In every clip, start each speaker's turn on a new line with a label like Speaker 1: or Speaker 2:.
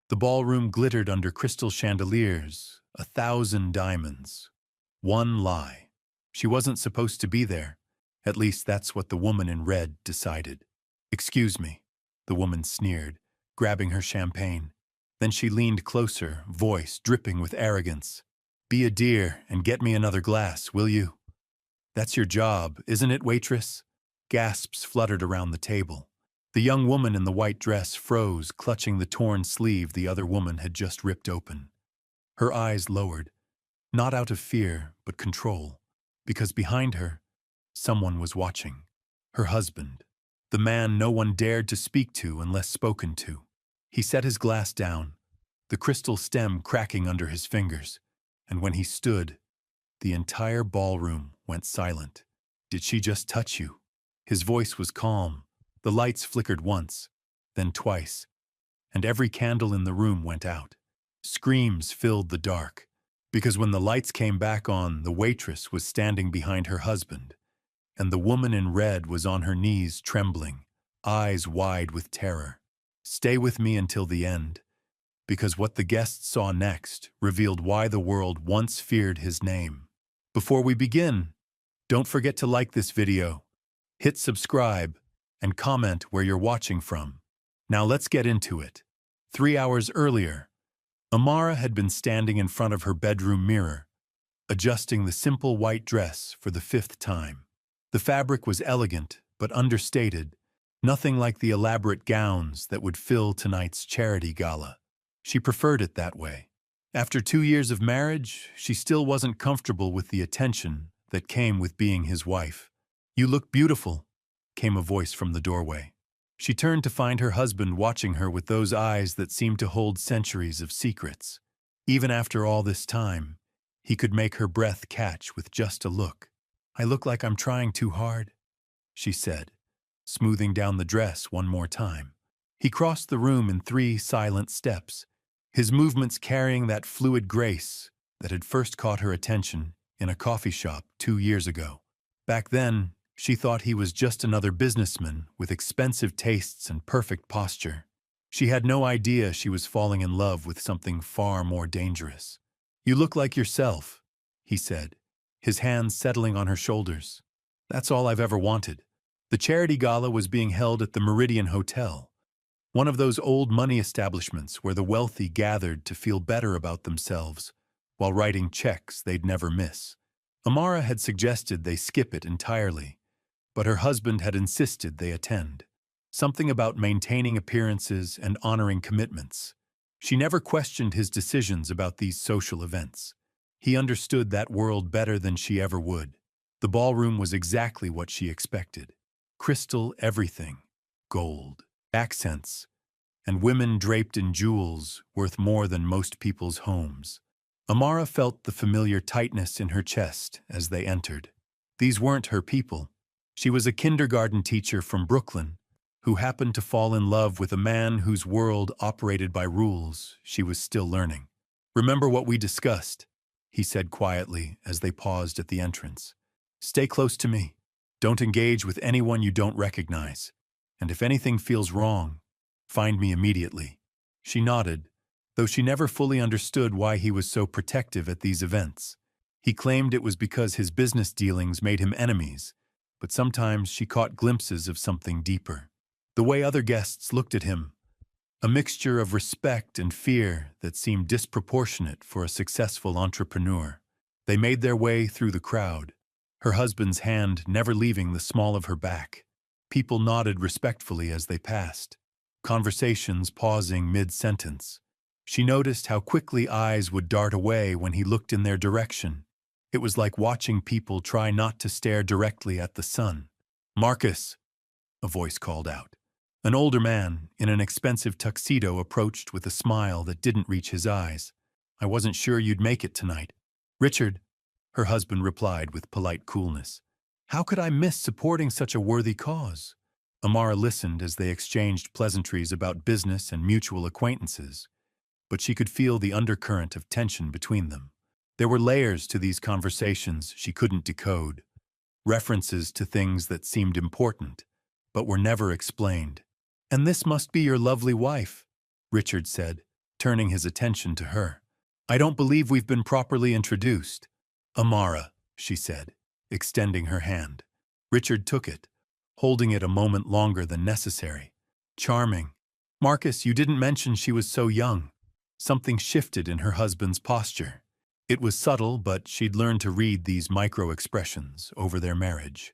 Speaker 1: The ballroom glittered under crystal chandeliers, 1,000 diamonds. One lie. She wasn't supposed to be there. At least that's what the woman in red decided. "Excuse me," the woman sneered, grabbing her champagne. Then she leaned closer, voice dripping with arrogance. "Be a dear and get me another glass, will you?" "That's your job, isn't it, waitress?" Gasps fluttered around the table. The young woman in the white dress froze, clutching the torn sleeve the other woman had just ripped open. Her eyes lowered, not out of fear, but control, because behind her, someone was watching. Her husband, the man no one dared to speak to unless spoken to. He set his glass down, the crystal stem cracking under his fingers, and when he stood, the entire ballroom went silent. "Did she just touch you?" His voice was calm. The lights flickered once, then twice, and every candle in the room went out. Screams filled the dark, because when the lights came back on, the waitress was standing behind her husband, and the woman in red was on her knees trembling, eyes wide with terror. Stay with me until the end, because what the guests saw next revealed why the world once feared his name. Before we begin, don't forget to like this video, hit subscribe, and comment where you're watching from. Now let's get into it. 3 hours earlier, Amara had been standing in front of her bedroom mirror, adjusting the simple white dress for the 5th time. The fabric was elegant but understated, nothing like the elaborate gowns that would fill tonight's charity gala. She preferred it that way. After 2 years of marriage, she still wasn't comfortable with the attention that came with being his wife. "You look beautiful," came a voice from the doorway. She turned to find her husband watching her with those eyes that seemed to hold centuries of secrets. Even after all this time, he could make her breath catch with just a look. "I look like I'm trying too hard," she said, smoothing down the dress one more time. He crossed the room in 3 silent steps, his movements carrying that fluid grace that had first caught her attention in a coffee shop 2 years ago. Back then, she thought he was just another businessman with expensive tastes and perfect posture. She had no idea she was falling in love with something far more dangerous. "You look like yourself," he said, his hands settling on her shoulders. "That's all I've ever wanted." The charity gala was being held at the Meridian Hotel, one of those old money establishments where the wealthy gathered to feel better about themselves while writing checks they'd never miss. Amara had suggested they skip it entirely, but her husband had insisted they attend. Something about maintaining appearances and honoring commitments. She never questioned his decisions about these social events. He understood that world better than she ever would. The ballroom was exactly what she expected. Crystal everything, gold, accents, and women draped in jewels worth more than most people's homes. Amara felt the familiar tightness in her chest as they entered. These weren't her people. She was a kindergarten teacher from Brooklyn who happened to fall in love with a man whose world operated by rules she was still learning. "Remember what we discussed," he said quietly as they paused at the entrance. "Stay close to me. Don't engage with anyone you don't recognize. And if anything feels wrong, find me immediately." She nodded, though she never fully understood why he was so protective at these events. He claimed it was because his business dealings made him enemies, but sometimes she caught glimpses of something deeper. The way other guests looked at him, a mixture of respect and fear that seemed disproportionate for a successful entrepreneur. They made their way through the crowd, her husband's hand never leaving the small of her back. People nodded respectfully as they passed, conversations pausing mid-sentence. She noticed how quickly eyes would dart away when he looked in their direction. It was like watching people try not to stare directly at the sun. "Marcus," a voice called out. An older man in an expensive tuxedo approached with a smile that didn't reach his eyes. "I wasn't sure you'd make it tonight." "Richard," her husband replied with polite coolness. "How could I miss supporting such a worthy cause?" Amara listened as they exchanged pleasantries about business and mutual acquaintances, but she could feel the undercurrent of tension between them. There were layers to these conversations she couldn't decode, references to things that seemed important, but were never explained. "And this must be your lovely wife," Richard said, turning his attention to her. "I don't believe we've been properly introduced." "Amara," she said, extending her hand. Richard took it, holding it a moment longer than necessary. "Charming. Marcus, you didn't mention she was so young." Something shifted in her husband's posture. It was subtle, but she'd learned to read these micro-expressions over their marriage.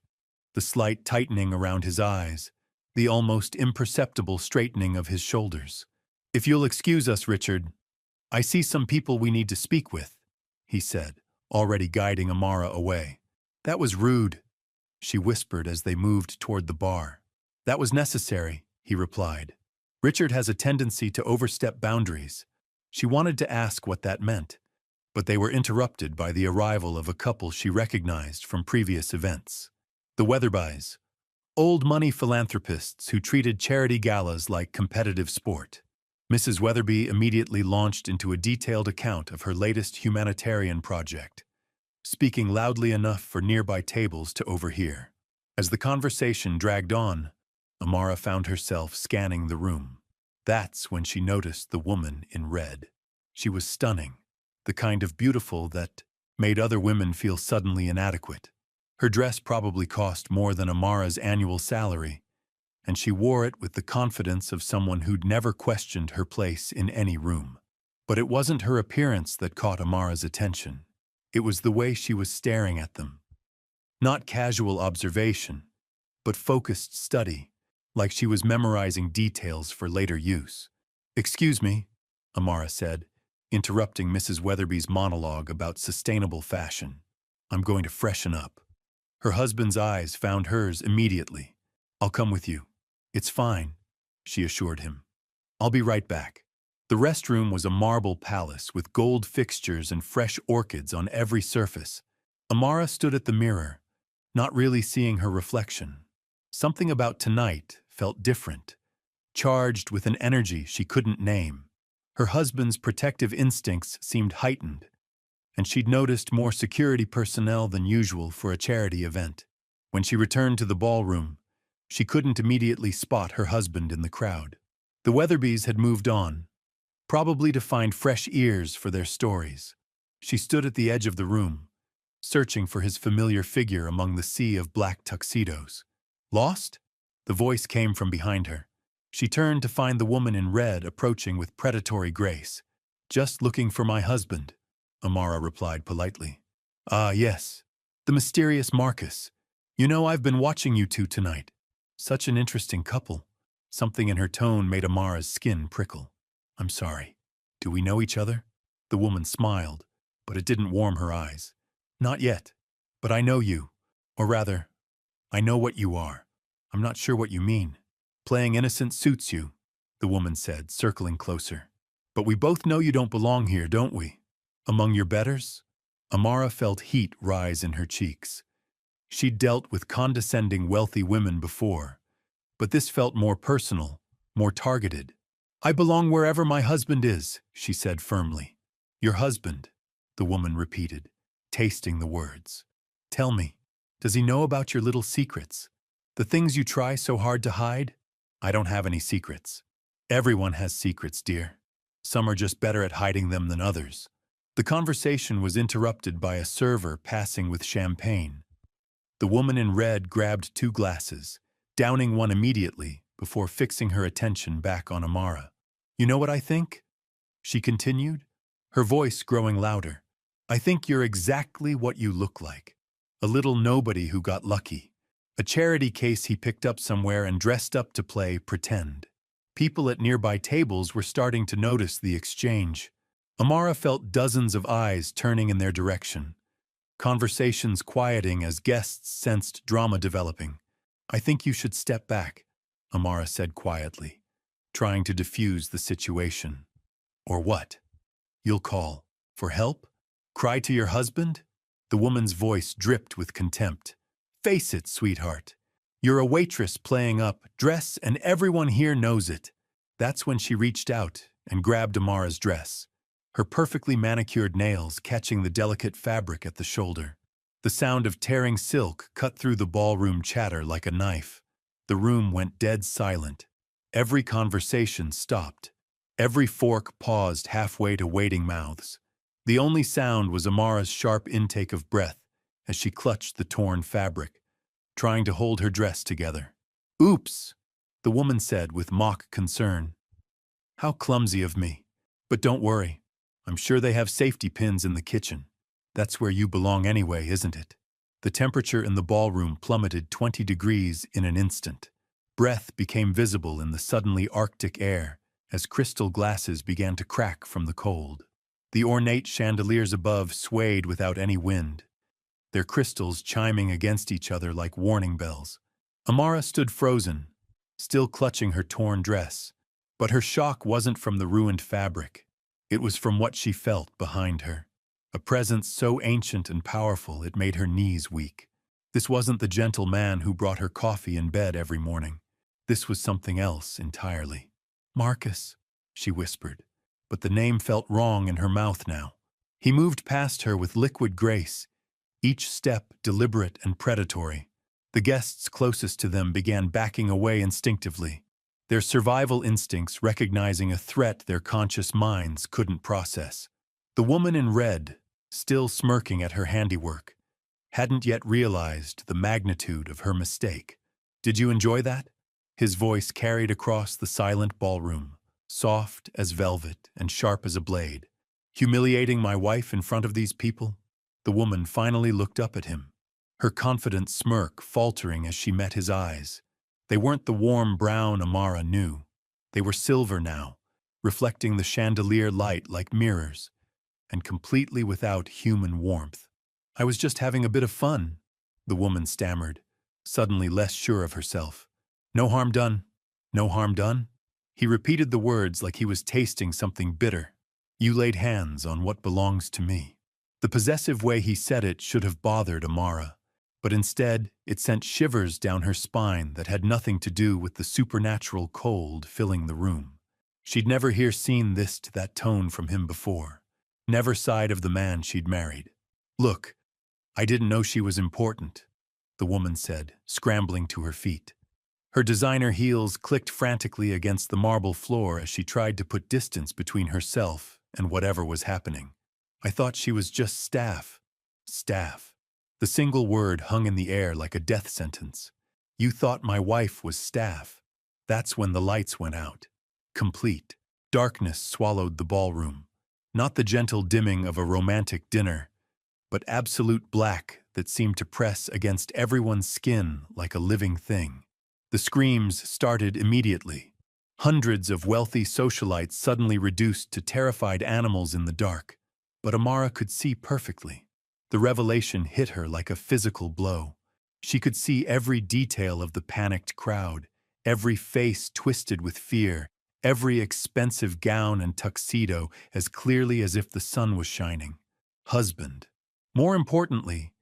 Speaker 1: The slight tightening around his eyes, the almost imperceptible straightening of his shoulders. "If you'll excuse us, Richard, I see some people we need to speak with," he said, already guiding Amara away. "That was rude," she whispered as they moved toward the bar. "That was necessary," he replied. "Richard has a tendency to overstep boundaries." She wanted to ask what that meant, but they were interrupted by the arrival of a couple she recognized from previous events. The Weatherbys, old money philanthropists who treated charity galas like competitive sport. Mrs. Weatherby immediately launched into a detailed account of her latest humanitarian project, speaking loudly enough for nearby tables to overhear. As the conversation dragged on, Amara found herself scanning the room. That's when she noticed the woman in red. She was stunning, the kind of beautiful that made other women feel suddenly inadequate. Her dress probably cost more than Amara's annual salary, and she wore it with the confidence of someone who'd never questioned her place in any room. But it wasn't her appearance that caught Amara's attention. It was the way she was staring at them. Not casual observation, but focused study, like she was memorizing details for later use. "Excuse me," Amara said, interrupting Mrs. Weatherby's monologue about sustainable fashion. "I'm going to freshen up." Her husband's eyes found hers immediately. "I'll come with you." "It's fine," she assured him. "I'll be right back." The restroom was a marble palace with gold fixtures and fresh orchids on every surface. Amara stood at the mirror, not really seeing her reflection. Something about tonight felt different, charged with an energy she couldn't name. Her husband's protective instincts seemed heightened, and she'd noticed more security personnel than usual for a charity event. When she returned to the ballroom, she couldn't immediately spot her husband in the crowd. The Weatherbys had moved on, probably to find fresh ears for their stories. She stood at the edge of the room, searching for his familiar figure among the sea of black tuxedos. "Lost?" The voice came from behind her. She turned to find the woman in red approaching with predatory grace. "Just looking for my husband," Amara replied politely. "Ah, yes. The mysterious Marcus. You know, I've been watching you two tonight. Such an interesting couple." Something in her tone made Amara's skin prickle. "I'm sorry. Do we know each other?" The woman smiled, but it didn't warm her eyes. "Not yet. But I know you. Or rather, I know what you are. I'm not sure what you mean." "Playing innocent suits you," the woman said, circling closer. "But we both know you don't belong here, don't we? Among your betters?" Amara felt heat rise in her cheeks. She'd dealt with condescending wealthy women before, but this felt more personal, more targeted. "I belong wherever my husband is," she said firmly. "Your husband," the woman repeated, tasting the words. "Tell me, does he know about your little secrets? The things you try so hard to hide?" "I don't have any secrets." "Everyone has secrets, dear. Some are just better at hiding them than others." The conversation was interrupted by a server passing with champagne. The woman in red grabbed 2 glasses, downing one immediately before fixing her attention back on Amara. "You know what I think?" she continued, her voice growing louder. "I think you're exactly what you look like. A little nobody who got lucky. A charity case he picked up somewhere and dressed up to play pretend." People at nearby tables were starting to notice the exchange. Amara felt dozens of eyes turning in their direction, conversations quieting as guests sensed drama developing. "I think you should step back," Amara said quietly, trying to diffuse the situation. "Or what? You'll call for help? Cry to your husband?" The woman's voice dripped with contempt. "Face it, sweetheart. You're a waitress playing up, dress, and everyone here knows it." That's when she reached out and grabbed Amara's dress, her perfectly manicured nails catching the delicate fabric at the shoulder. The sound of tearing silk cut through the ballroom chatter like a knife. The room went dead silent. Every conversation stopped, Every fork paused halfway to waiting mouths. The only sound was Amara's sharp intake of breath as she clutched the torn fabric, trying to hold her dress together. "Oops," the woman said with mock concern. "How clumsy of me. But don't worry. I'm sure they have safety pins in the kitchen. That's where you belong anyway, isn't it?" The temperature in the ballroom plummeted 20 degrees in an instant. Breath became visible in the suddenly arctic air as crystal glasses began to crack from the cold. The ornate chandeliers above swayed without any wind, their crystals chiming against each other like warning bells. Amara stood frozen, still clutching her torn dress. But her shock wasn't from the ruined fabric. It was from what she felt behind her. A presence so ancient and powerful it made her knees weak. This wasn't the gentle man who brought her coffee in bed every morning. This was something else entirely. "Marcus," she whispered, but the name felt wrong in her mouth now. He moved past her with liquid grace, each step deliberate and predatory. The guests closest to them began backing away instinctively, their survival instincts recognizing a threat their conscious minds couldn't process. The woman in red, still smirking at her handiwork, hadn't yet realized the magnitude of her mistake. "Did you enjoy that?" His voice carried across the silent ballroom, soft as velvet and sharp as a blade. "Humiliating my wife in front of these people?" The woman finally looked up at him, her confident smirk faltering as she met his eyes. They weren't the warm brown Amara knew. They were silver now, reflecting the chandelier light like mirrors, and completely without human warmth. "I was just having a bit of fun," the woman stammered, suddenly less sure of herself. "No harm done. No harm done?" He repeated the words like he was tasting something bitter. "You laid hands on what belongs to me." The possessive way he said it should have bothered Amara, but instead it sent shivers down her spine that had nothing to do with the supernatural cold filling the room. She'd never seen this to that tone from him before, never side of the man she'd married. "Look, I didn't know she was important," the woman said, scrambling to her feet. Her designer heels clicked frantically against the marble floor as she tried to put distance between herself and whatever was happening. "I thought she was just staff." Staff. The single word hung in the air like a death sentence. "You thought my wife was staff." That's when the lights went out. Complete darkness swallowed the ballroom. Not the gentle dimming of a romantic dinner, but absolute black that seemed to press against everyone's skin like a living thing. The screams started immediately. Hundreds of wealthy socialites suddenly reduced to terrified animals in the dark. But Amara could see perfectly. The revelation hit her like a physical blow. She could see every detail of the panicked crowd, every face twisted with fear, every expensive gown and tuxedo as clearly as if the sun was shining. Husband. More importantly,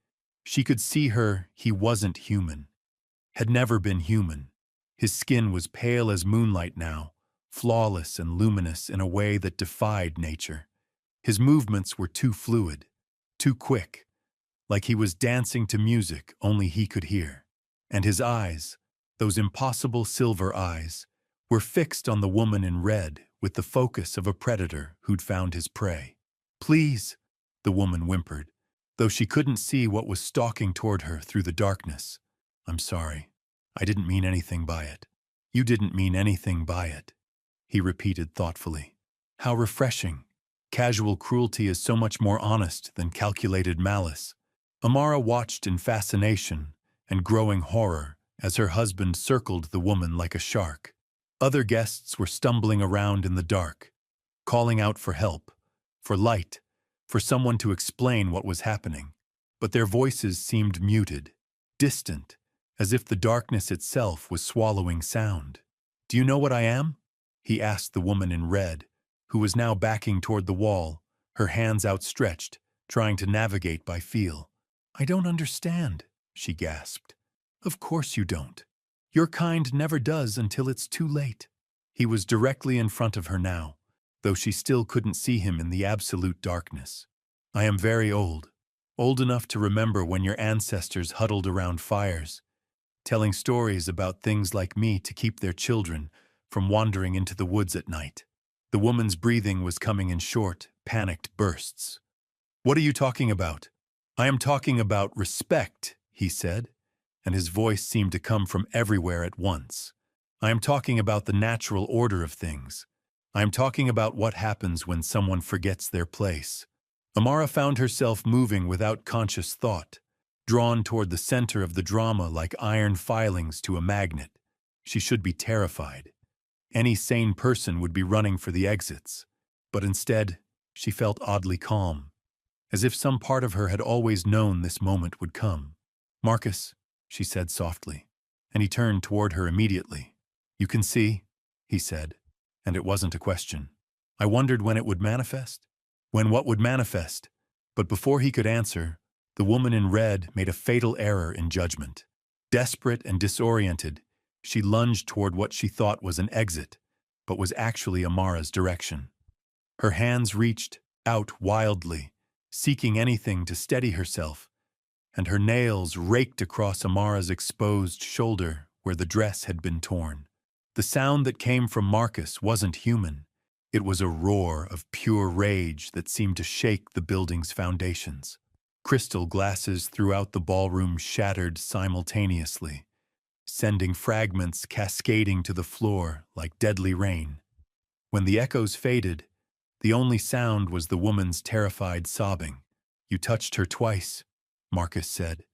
Speaker 1: she could see he wasn't human. Had never been human. His skin was pale as moonlight now, flawless and luminous in a way that defied nature. His movements were too fluid, too quick, like he was dancing to music only he could hear. And his eyes, those impossible silver eyes, were fixed on the woman in red with the focus of a predator who'd found his prey. "Please," the woman whimpered, though she couldn't see what was stalking toward her through the darkness. "I'm sorry. I didn't mean anything by it." "You didn't mean anything by it," he repeated thoughtfully. How refreshing. Casual cruelty is so much more honest than calculated malice. Amara watched in fascination and growing horror as her husband circled the woman like a shark. Other guests were stumbling around in the dark, calling out for help, for light, for someone to explain what was happening. But their voices seemed muted, distant, as if the darkness itself was swallowing sound. "Do you know what I am?" he asked the woman in red, who was now backing toward the wall, her hands outstretched, trying to navigate by feel. "I don't understand," she gasped. "Of course you don't. Your kind never does until it's too late." He was directly in front of her now, though she still couldn't see him in the absolute darkness. "I am very old. Old enough to remember when your ancestors huddled around fires, telling stories about things like me to keep their children from wandering into the woods at night." The woman's breathing was coming in short, panicked bursts. "What are you talking about?" "I am talking about respect," he said, and his voice seemed to come from everywhere at once. "I am talking about the natural order of things. I am talking about what happens when someone forgets their place." Amara found herself moving without conscious thought, drawn toward the center of the drama like iron filings to a magnet. She should be terrified. Any sane person would be running for the exits. But instead, she felt oddly calm, as if some part of her had always known this moment would come. "Marcus," she said softly, and he turned toward her immediately. "You can see," he said, and it wasn't a question. "I wondered when it would manifest? When what would manifest?" But before he could answer, the woman in red made a fatal error in judgment. Desperate and disoriented, she lunged toward what she thought was an exit, but was actually Amara's direction. Her hands reached out wildly, seeking anything to steady herself, and her nails raked across Amara's exposed shoulder where the dress had been torn. The sound that came from Marcus wasn't human. It was a roar of pure rage that seemed to shake the building's foundations. Crystal glasses throughout the ballroom shattered simultaneously, sending fragments cascading to the floor like deadly rain. When the echoes faded, the only sound was the woman's terrified sobbing. "You touched her twice," Marcus said,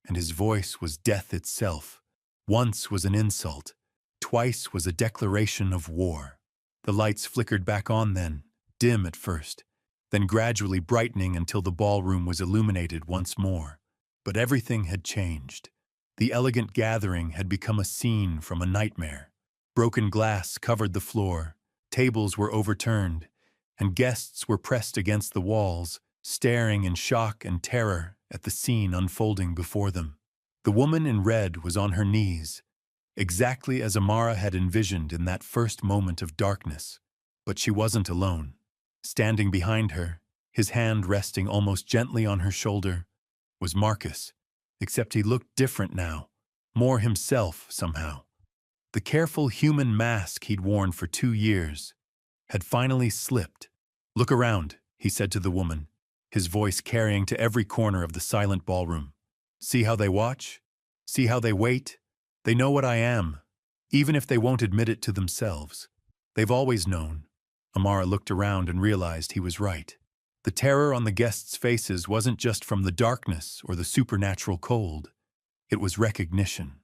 Speaker 1: and his voice was death itself. Once was an insult, twice was a declaration of war. The lights flickered back on then, dim at first, then gradually brightening until the ballroom was illuminated once more. But everything had changed. The elegant gathering had become a scene from a nightmare. Broken glass covered the floor, tables were overturned, and guests were pressed against the walls, staring in shock and terror at the scene unfolding before them. The woman in red was on her knees, exactly as Amara had envisioned in that first moment of darkness. But she wasn't alone. Standing behind her, his hand resting almost gently on her shoulder, was Marcus, except he looked different now, more himself somehow. The careful human mask he'd worn for 2 years had finally slipped. "Look around," he said to the woman, his voice carrying to every corner of the silent ballroom. "See how they watch? See how they wait? They know what I am, even if they won't admit it to themselves. They've always known." Amara looked around and realized he was right. The terror on the guests' faces wasn't just from the darkness or the supernatural cold. It was recognition.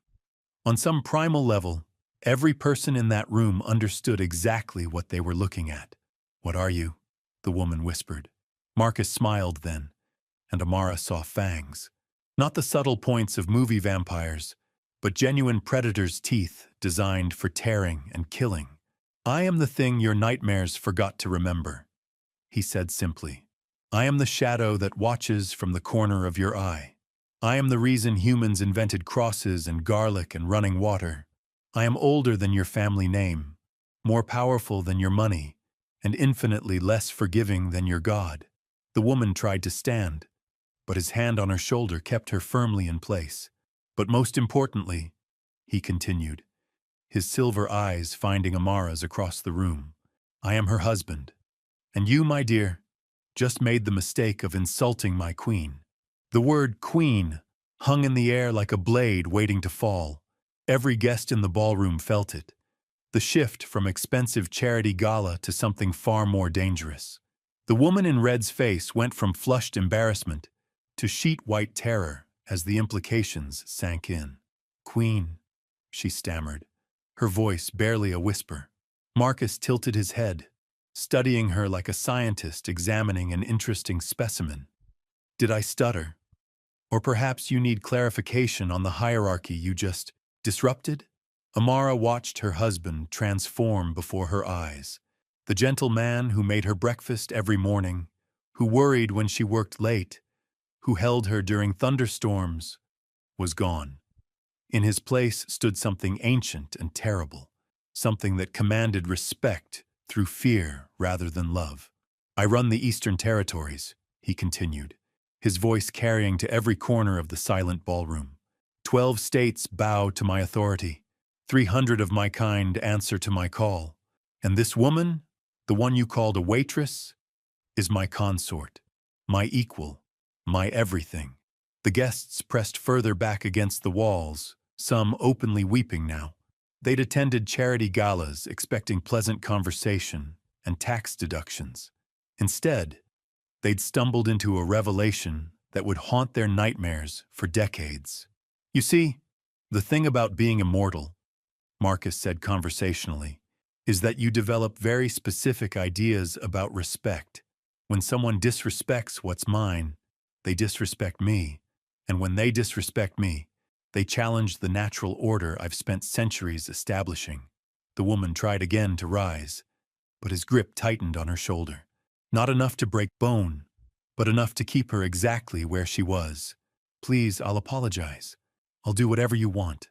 Speaker 1: On some primal level, every person in that room understood exactly what they were looking at. "What are you?" the woman whispered. Marcus smiled then, and Amara saw fangs. Not the subtle points of movie vampires, but genuine predators' teeth designed for tearing and killing. "I am the thing your nightmares forgot to remember," he said simply. "I am the shadow that watches from the corner of your eye. I am the reason humans invented crosses and garlic and running water. I am older than your family name, more powerful than your money, and infinitely less forgiving than your God." The woman tried to stand, but his hand on her shoulder kept her firmly in place. "But most importantly," he continued, his silver eyes finding Amara's across the room, "I am her husband. And you, my dear, just made the mistake of insulting my queen." The word queen hung in the air like a blade waiting to fall. Every guest in the ballroom felt it. The shift from expensive charity gala to something far more dangerous. The woman in red's face went from flushed embarrassment to sheet-white terror as the implications sank in. "Queen," she stammered, her voice barely a whisper. Marcus tilted his head, studying her like a scientist examining an interesting specimen. "Did I stutter? Or perhaps you need clarification on the hierarchy you just disrupted?" Amara watched her husband transform before her eyes. The gentle man who made her breakfast every morning, who worried when she worked late, who held her during thunderstorms, was gone. In his place stood something ancient and terrible, something that commanded respect through fear rather than love. "I run the Eastern Territories," he continued, his voice carrying to every corner of the silent ballroom. 12 states bow to my authority. 300 of my kind answer to my call. And this woman, The one you called a waitress is my consort, my equal, my everything. The guests pressed further back against the walls, some openly weeping now. They'd attended charity galas expecting pleasant conversation and tax deductions. Instead, they'd stumbled into a revelation that would haunt their nightmares for decades. You see, the thing about being immortal, Marcus said conversationally, is that you develop very specific ideas about respect. When someone disrespects what's mine, they disrespect me. And when they disrespect me, they challenge the natural order I've spent centuries establishing. The woman tried again to rise, but his grip tightened on her shoulder. Not enough to break bone, but enough to keep her exactly where she was. Please, I'll apologize. I'll do whatever you want.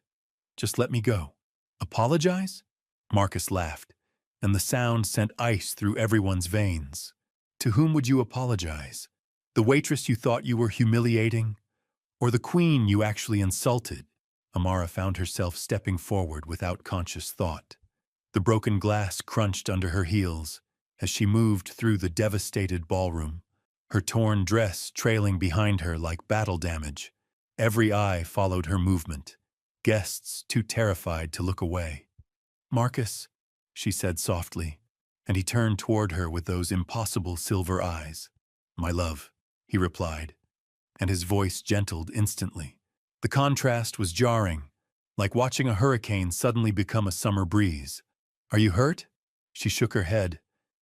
Speaker 1: Just let me go. Apologize? Marcus laughed, and the sound sent ice through everyone's veins. To whom would you apologize? The waitress you thought you were humiliating? Or the queen you actually insulted? Amara found herself stepping forward without conscious thought. The broken glass crunched under her heels as she moved through the devastated ballroom, her torn dress trailing behind her like battle damage. Every eye followed her movement, guests too terrified to look away. Marcus, she said softly, and he turned toward her with those impossible silver eyes. My love, he replied, and his voice gentled instantly. The contrast was jarring, like watching a hurricane suddenly become a summer breeze. Are you hurt? She shook her head,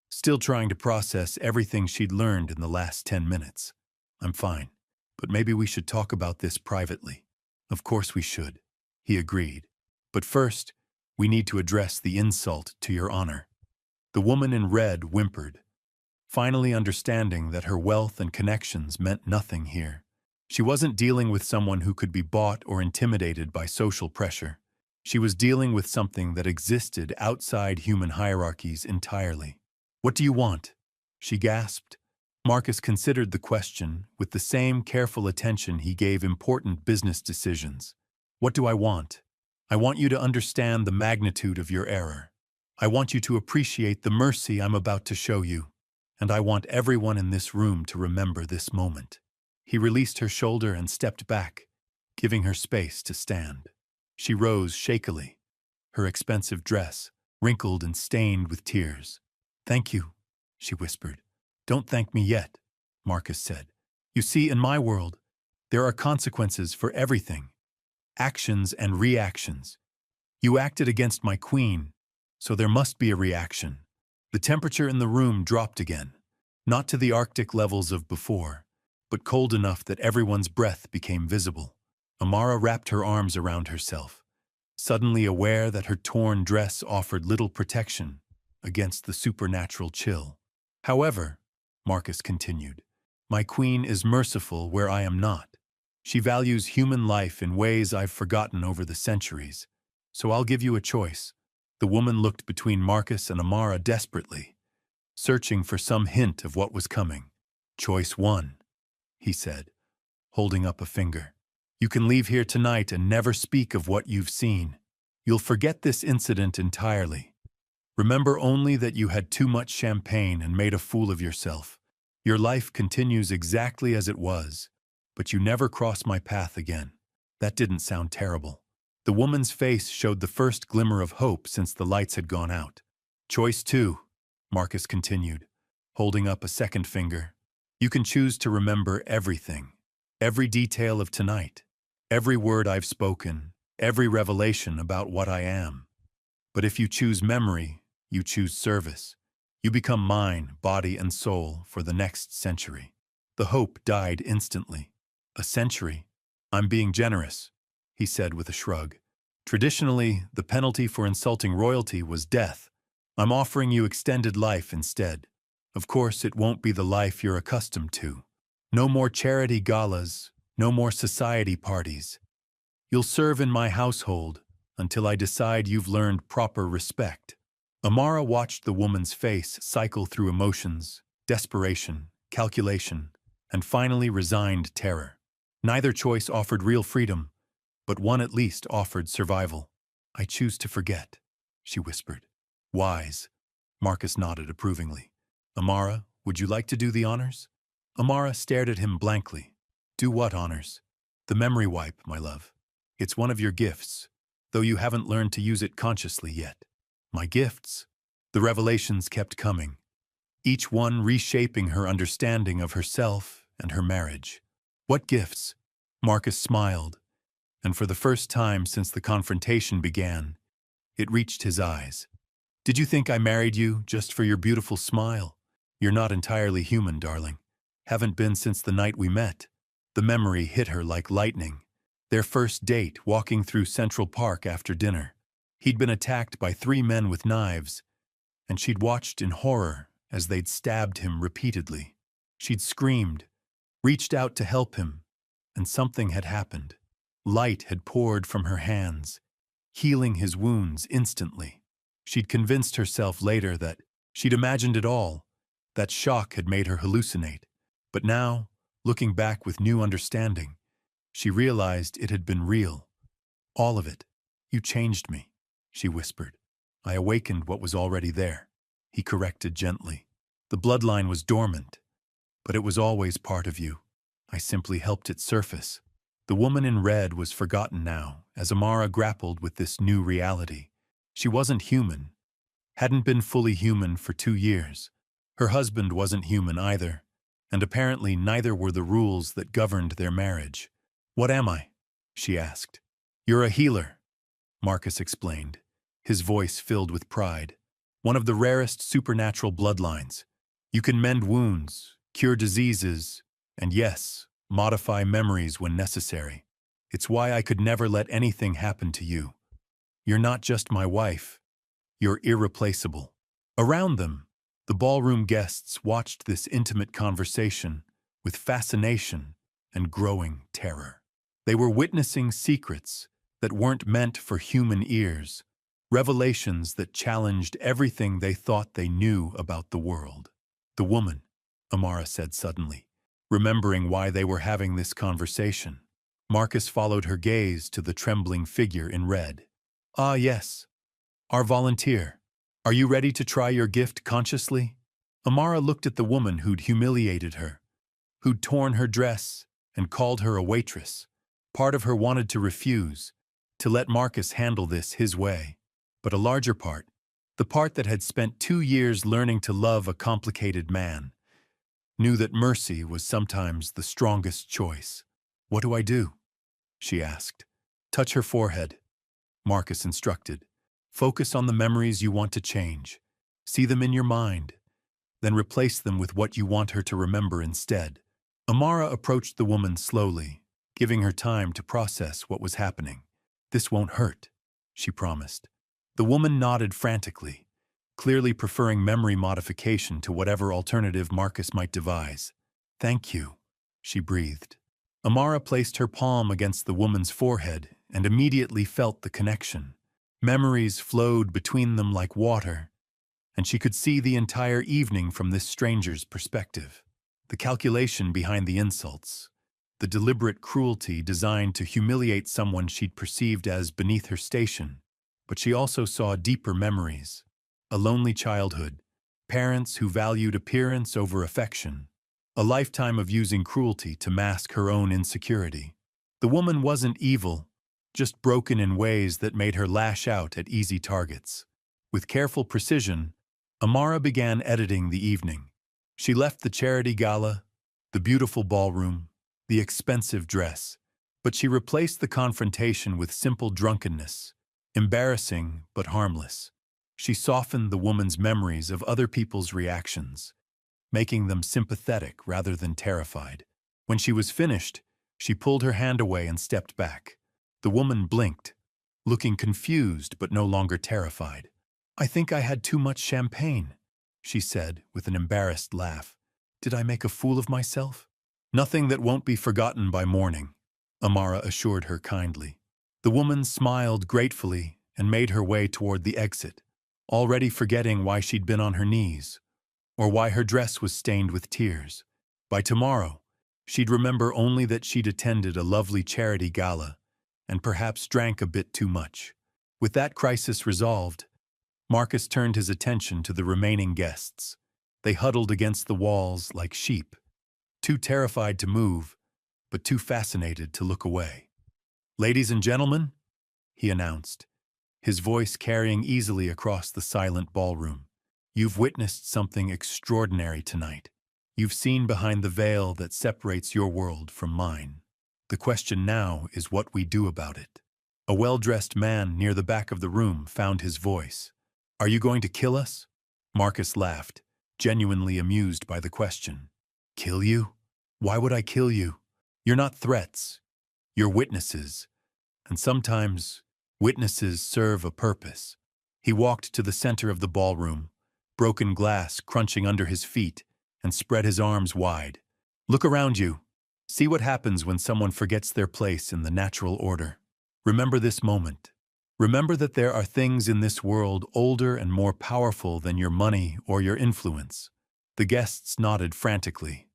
Speaker 1: still trying to process everything she'd learned in the last 10 minutes. I'm fine, but maybe we should talk about this privately. Of course we should, he agreed. But first, we need to address the insult to your honor. The woman in red whimpered, finally understanding that her wealth and connections meant nothing here. She wasn't dealing with someone who could be bought or intimidated by social pressure. She was dealing with something that existed outside human hierarchies entirely. What do you want? She gasped. Marcus considered the question with the same careful attention he gave important business decisions. What do I want? I want you to understand the magnitude of your error. I want you to appreciate the mercy I'm about to show you. And I want everyone in this room to remember this moment. He released her shoulder and stepped back, giving her space to stand. She rose shakily, her expensive dress wrinkled and stained with tears. Thank you, she whispered. Don't thank me yet, Marcus said. You see, in my world, there are consequences for everything. Actions and reactions. You acted against my queen, so there must be a reaction. The temperature in the room dropped again, not to the Arctic levels of before, but cold enough that everyone's breath became visible. Amara wrapped her arms around herself, suddenly aware that her torn dress offered little protection against the supernatural chill. However, Marcus continued, my queen is merciful where I am not. She values human life in ways I've forgotten over the centuries. So I'll give you a choice. The woman looked between Marcus and Amara desperately, searching for some hint of what was coming. Choice 1, he said, holding up a finger. You can leave here tonight and never speak of what you've seen. You'll forget this incident entirely. Remember only that you had too much champagne and made a fool of yourself. Your life continues exactly as it was, but you never cross my path again. That didn't sound terrible. The woman's face showed the first glimmer of hope since the lights had gone out. Choice 2, Marcus continued, holding up a second finger. You can choose to remember everything, every detail of tonight, every word I've spoken, every revelation about what I am. But if you choose memory, you choose service. You become mine, body and soul, for the next century. The hope died instantly. A century? I'm being generous, he said with a shrug. Traditionally, the penalty for insulting royalty was death. I'm offering you extended life instead. Of course, it won't be the life you're accustomed to. No more charity galas, no more society parties. You'll serve in my household until I decide you've learned proper respect. Amara watched the woman's face cycle through emotions, desperation, calculation, and finally resigned terror. Neither choice offered real freedom, but one at least offered survival. I choose to forget, she whispered. Wise. Marcus nodded approvingly. Amara, would you like to do the honors? Amara stared at him blankly. Do what honors? The memory wipe, my love. It's one of your gifts, though you haven't learned to use it consciously yet. My gifts? The revelations kept coming, each one reshaping her understanding of herself and her marriage. What gifts? Marcus smiled, and for the first time since the confrontation began, it reached his eyes. Did you think I married you just for your beautiful smile? You're not entirely human, darling. Haven't been since the night we met. The memory hit her like lightning. Their first date, walking through Central Park after dinner. He'd been attacked by 3 men with knives, and she'd watched in horror as they'd stabbed him repeatedly. She'd screamed, reached out to help him, and something had happened. Light had poured from her hands, healing his wounds instantly. She'd convinced herself later that she'd imagined it all, that shock had made her hallucinate. But now, looking back with new understanding, she realized it had been real. All of it. You changed me, she whispered. I awakened what was already there. He corrected gently. The bloodline was dormant, but it was always part of you. I simply helped it surface. The woman in red was forgotten now, as Amara grappled with this new reality. She wasn't human, hadn't been fully human for 2 years. Her husband wasn't human either, and apparently neither were the rules that governed their marriage. What am I? She asked. You're a healer, Marcus explained, his voice filled with pride. One of the rarest supernatural bloodlines. You can mend wounds, cure diseases, and yes, modify memories when necessary. It's why I could never let anything happen to you. You're not just my wife. You're irreplaceable. Around them, the ballroom guests watched this intimate conversation with fascination and growing terror. They were witnessing secrets that weren't meant for human ears, revelations that challenged everything they thought they knew about the world. The woman, Amara said suddenly, remembering why they were having this conversation. Marcus followed her gaze to the trembling figure in red. Ah, yes. Our volunteer. Are you ready to try your gift consciously? Amara looked at the woman who'd humiliated her, who'd torn her dress and called her a waitress. Part of her wanted to refuse, to let Marcus handle this his way. But a larger part, the part that had spent 2 years learning to love a complicated man, knew that mercy was sometimes the strongest choice. What do I do? She asked. Touch her forehead, Marcus instructed. Focus on the memories you want to change. See them in your mind, then replace them with what you want her to remember instead. Amara approached the woman slowly, giving her time to process what was happening. This won't hurt, she promised. The woman nodded frantically, clearly preferring memory modification to whatever alternative Marcus might devise. Thank you, she breathed. Amara placed her palm against the woman's forehead and immediately felt the connection. Memories flowed between them like water, and she could see the entire evening from this stranger's perspective. The calculation behind the insults, the deliberate cruelty designed to humiliate someone she'd perceived as beneath her station. But she also saw deeper memories. A lonely childhood, parents who valued appearance over affection, a lifetime of using cruelty to mask her own insecurity. The woman wasn't evil, just broken in ways that made her lash out at easy targets. With careful precision, Amara began editing the evening. She left the charity gala, the beautiful ballroom, the expensive dress, but she replaced the confrontation with simple drunkenness, embarrassing but harmless. She softened the woman's memories of other people's reactions, making them sympathetic rather than terrified. When she was finished, she pulled her hand away and stepped back. The woman blinked, looking confused but no longer terrified. I think I had too much champagne, she said with an embarrassed laugh. Did I make a fool of myself? Nothing that won't be forgotten by morning, Amara assured her kindly. The woman smiled gratefully and made her way toward the exit, already forgetting why she'd been on her knees, or why her dress was stained with tears. By tomorrow, she'd remember only that she'd attended a lovely charity gala and perhaps drank a bit too much. With that crisis resolved, Marcus turned his attention to the remaining guests. They huddled against the walls like sheep, too terrified to move, but too fascinated to look away. "Ladies and gentlemen," he announced, his voice carrying easily across the silent ballroom, "you've witnessed something extraordinary tonight. You've seen behind the veil that separates your world from mine. The question now is what we do about it." A well-dressed man near the back of the room found his voice. "Are you going to kill us?" Marcus laughed, genuinely amused by the question. "Kill you? Why would I kill you? You're not threats. You're witnesses. And sometimes, witnesses serve a purpose." He walked to the center of the ballroom, broken glass crunching under his feet, and spread his arms wide. "Look around you. See what happens when someone forgets their place in the natural order. Remember this moment. Remember that there are things in this world older and more powerful than your money or your influence." The guests nodded frantically,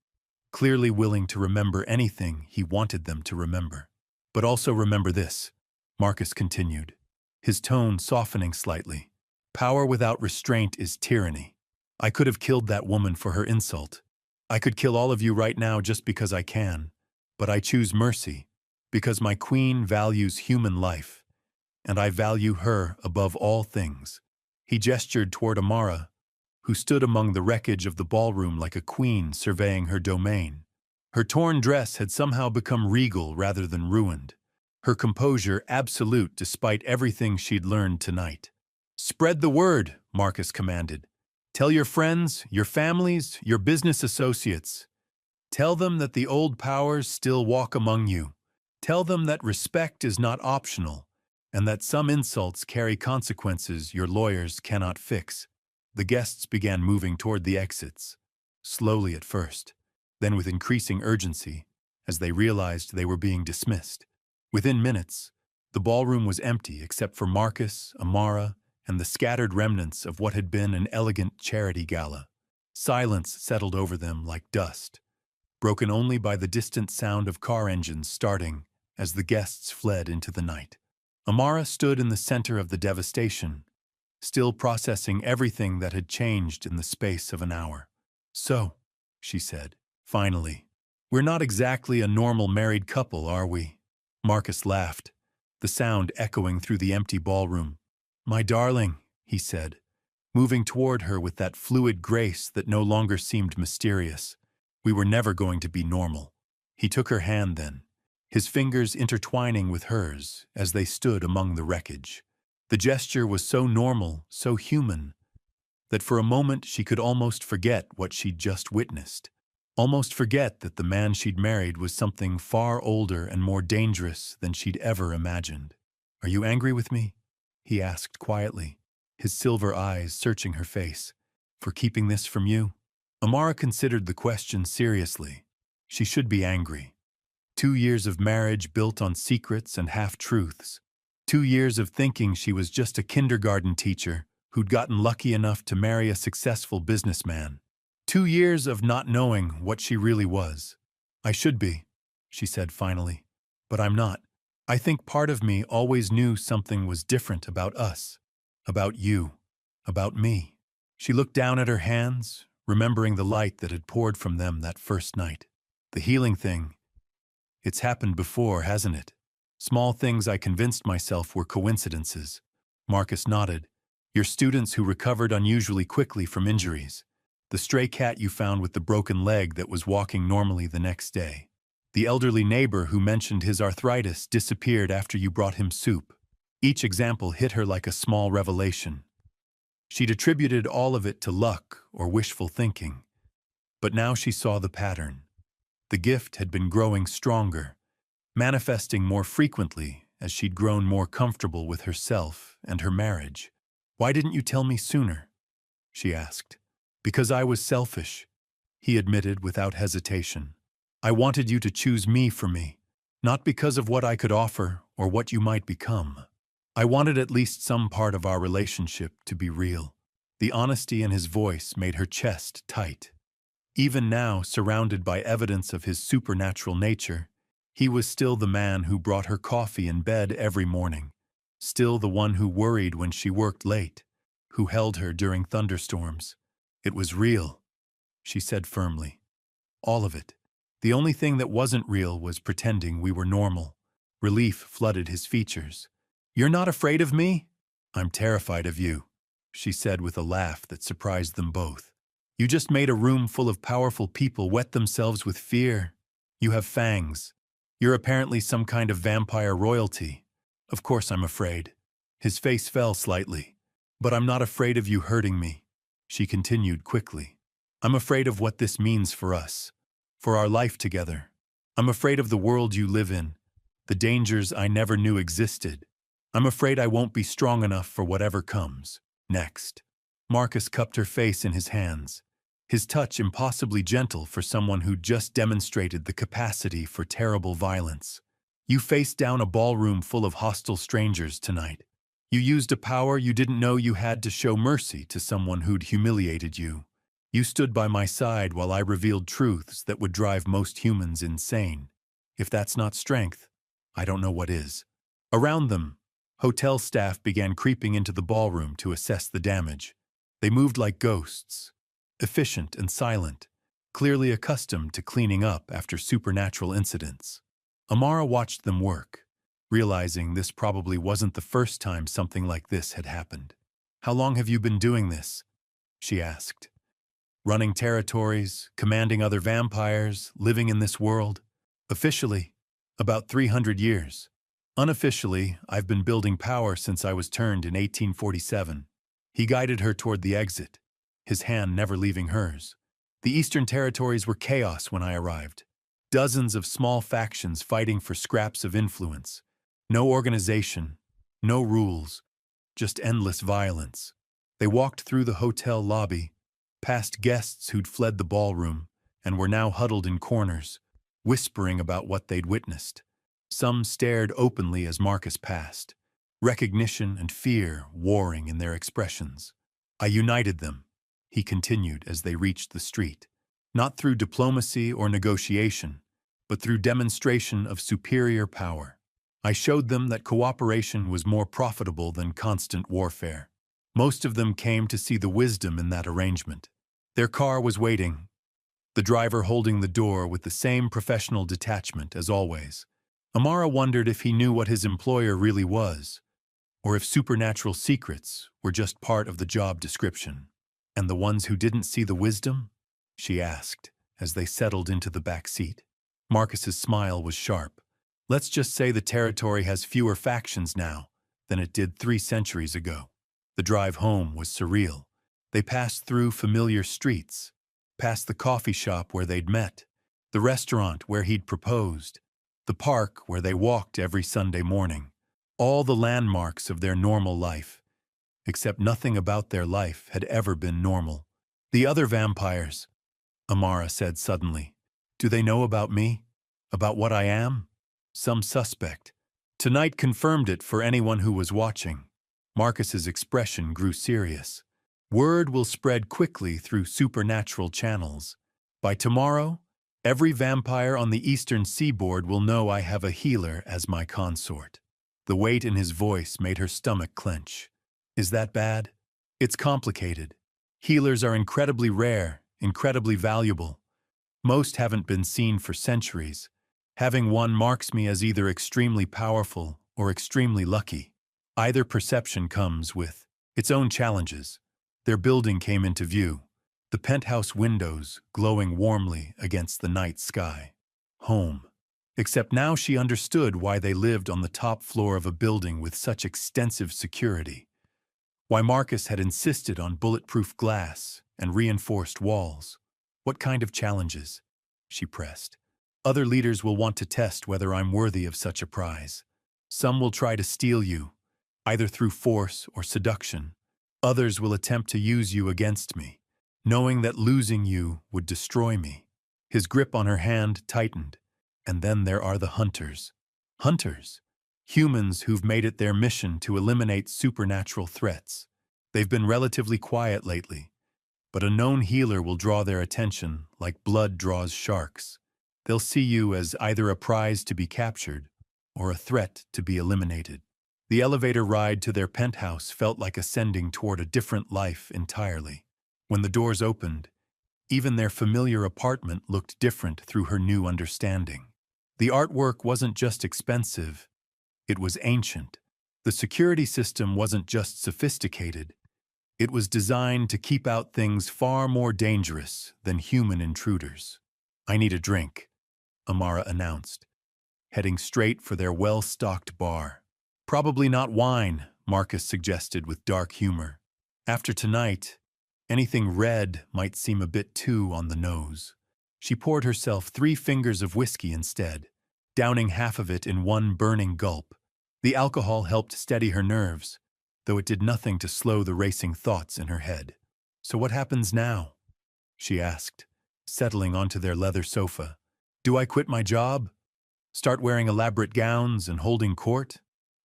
Speaker 1: clearly willing to remember anything he wanted them to remember. "But also remember this," Marcus continued, his tone softening slightly. "Power without restraint is tyranny. I could have killed that woman for her insult. I could kill all of you right now just because I can, but I choose mercy, because my queen values human life, and I value her above all things." He gestured toward Amara, who stood among the wreckage of the ballroom like a queen surveying her domain. Her torn dress had somehow become regal rather than ruined, her composure absolute despite everything she'd learned tonight. "Spread the word," Marcus commanded. "Tell your friends, your families, your business associates. Tell them that the old powers still walk among you. Tell them that respect is not optional, and that some insults carry consequences your lawyers cannot fix." The guests began moving toward the exits, slowly at first, then with increasing urgency, as they realized they were being dismissed. Within minutes, the ballroom was empty except for Marcus, Amara, and the scattered remnants of what had been an elegant charity gala. Silence settled over them like dust, broken only by the distant sound of car engines starting as the guests fled into the night. Amara stood in the center of the devastation, still processing everything that had changed in the space of an hour. "So," she said, finally, "we're not exactly a normal married couple, are we?" Marcus laughed, the sound echoing through the empty ballroom. "My darling," he said, moving toward her with that fluid grace that no longer seemed mysterious. "We were never going to be normal." He took her hand then, his fingers intertwining with hers as they stood among the wreckage. The gesture was so normal, so human, that for a moment she could almost forget what she'd just witnessed. Almost forget that the man she'd married was something far older and more dangerous than she'd ever imagined. "Are you angry with me?" he asked quietly, his silver eyes searching her face. "For keeping this from you?" Amara considered the question seriously. She should be angry. 2 years of marriage built on secrets and half-truths. 2 years of thinking she was just a kindergarten teacher who'd gotten lucky enough to marry a successful businessman. 2 years of not knowing what she really was. "I should be," she said finally, "but I'm not. I think part of me always knew something was different about us, about you, about me." She looked down at her hands, remembering the light that had poured from them that first night. "The healing thing, it's happened before, hasn't it? Small things I convinced myself were coincidences." Marcus nodded. "Your students who recovered unusually quickly from injuries. The stray cat you found with the broken leg that was walking normally the next day. The elderly neighbor who mentioned his arthritis disappeared after you brought him soup." Each example hit her like a small revelation. She'd attributed all of it to luck or wishful thinking. But now she saw the pattern. The gift had been growing stronger, manifesting more frequently as she'd grown more comfortable with herself and her marriage. "Why didn't you tell me sooner?" she asked. "Because I was selfish," he admitted without hesitation. "I wanted you to choose me for me, not because of what I could offer or what you might become. I wanted at least some part of our relationship to be real." The honesty in his voice made her chest tight. Even now, surrounded by evidence of his supernatural nature, he was still the man who brought her coffee in bed every morning, still the one who worried when she worked late, who held her during thunderstorms. It was real, she said firmly. All of it. The only thing that wasn't real was pretending we were normal. Relief flooded his features. You're not afraid of me? I'm terrified of you, she said with a laugh that surprised them both. You just made a room full of powerful people wet themselves with fear. You have fangs. You're apparently some kind of vampire royalty. Of course I'm afraid. His face fell slightly. But I'm not afraid of you hurting me, she continued quickly. I'm afraid of what this means for us, for our life together. I'm afraid of the world you live in, the dangers I never knew existed. I'm afraid I won't be strong enough for whatever comes next. Marcus cupped her face in his hands, his touch impossibly gentle for someone who'd just demonstrated the capacity for terrible violence. You faced down a ballroom full of hostile strangers tonight. You used a power you didn't know you had to show mercy to someone who'd humiliated you. You stood by my side while I revealed truths that would drive most humans insane. If that's not strength, I don't know what is. Around them, hotel staff began creeping into the ballroom to assess the damage. They moved like ghosts, efficient and silent, clearly accustomed to cleaning up after supernatural incidents. Amara watched them work, realizing this probably wasn't the first time something like this had happened. How long have you been doing this? She asked. Running territories, commanding other vampires, living in this world? Officially, about 300 years. Unofficially, I've been building power since I was turned in 1847. He guided her toward the exit, his hand never leaving hers. The Eastern Territories were chaos when I arrived. Dozens of small factions fighting for scraps of influence. No organization, no rules, just endless violence. They walked through the hotel lobby, past guests who'd fled the ballroom and were now huddled in corners, whispering about what they'd witnessed. Some stared openly as Marcus passed, recognition and fear warring in their expressions. I united them, he continued as they reached the street, not through diplomacy or negotiation, but through demonstration of superior power. I showed them that cooperation was more profitable than constant warfare. Most of them came to see the wisdom in that arrangement. Their car was waiting, the driver holding the door with the same professional detachment as always. Amara wondered if he knew what his employer really was, or if supernatural secrets were just part of the job description. And the ones who didn't see the wisdom? She asked, as they settled into the back seat. Marcus's smile was sharp. Let's just say the territory has fewer factions now than it did 3 centuries ago. The drive home was surreal. They passed through familiar streets, past the coffee shop where they'd met, the restaurant where he'd proposed, the park where they walked every Sunday morning. All the landmarks of their normal life, except nothing about their life had ever been normal. The other vampires, Amara said suddenly, do they know about me? About what I am? Some suspect. Tonight confirmed it for anyone who was watching. Marcus's expression grew serious. Word will spread quickly through supernatural channels. By tomorrow, every vampire on the eastern seaboard will know I have a healer as my consort. The weight in his voice made her stomach clench. Is that bad? It's complicated. Healers are incredibly rare, incredibly valuable. Most haven't been seen for centuries. Having one marks me as either extremely powerful or extremely lucky. Either perception comes with its own challenges. Their building came into view, the penthouse windows glowing warmly against the night sky. Home. Except now she understood why they lived on the top floor of a building with such extensive security. Why Marcus had insisted on bulletproof glass and reinforced walls. What kind of challenges? She pressed. Other leaders will want to test whether I'm worthy of such a prize. Some will try to steal you, either through force or seduction. Others will attempt to use you against me, knowing that losing you would destroy me. His grip on her hand tightened. And then there are the hunters. Hunters. Humans who've made it their mission to eliminate supernatural threats. They've been relatively quiet lately, but a known healer will draw their attention like blood draws sharks. They'll see you as either a prize to be captured or a threat to be eliminated. The elevator ride to their penthouse felt like ascending toward a different life entirely. When the doors opened, even their familiar apartment looked different through her new understanding. The artwork wasn't just expensive, it was ancient. The security system wasn't just sophisticated, it was designed to keep out things far more dangerous than human intruders. "I need a drink," Amara announced, heading straight for their well-stocked bar. "Probably not wine," Marcus suggested with dark humor. After tonight, anything red might seem a bit too on the nose. She poured herself 3 fingers of whiskey instead, downing half of it in one burning gulp. The alcohol helped steady her nerves, though it did nothing to slow the racing thoughts in her head. "So what happens now?" she asked, settling onto their leather sofa. "Do I quit my job? Start wearing elaborate gowns and holding court?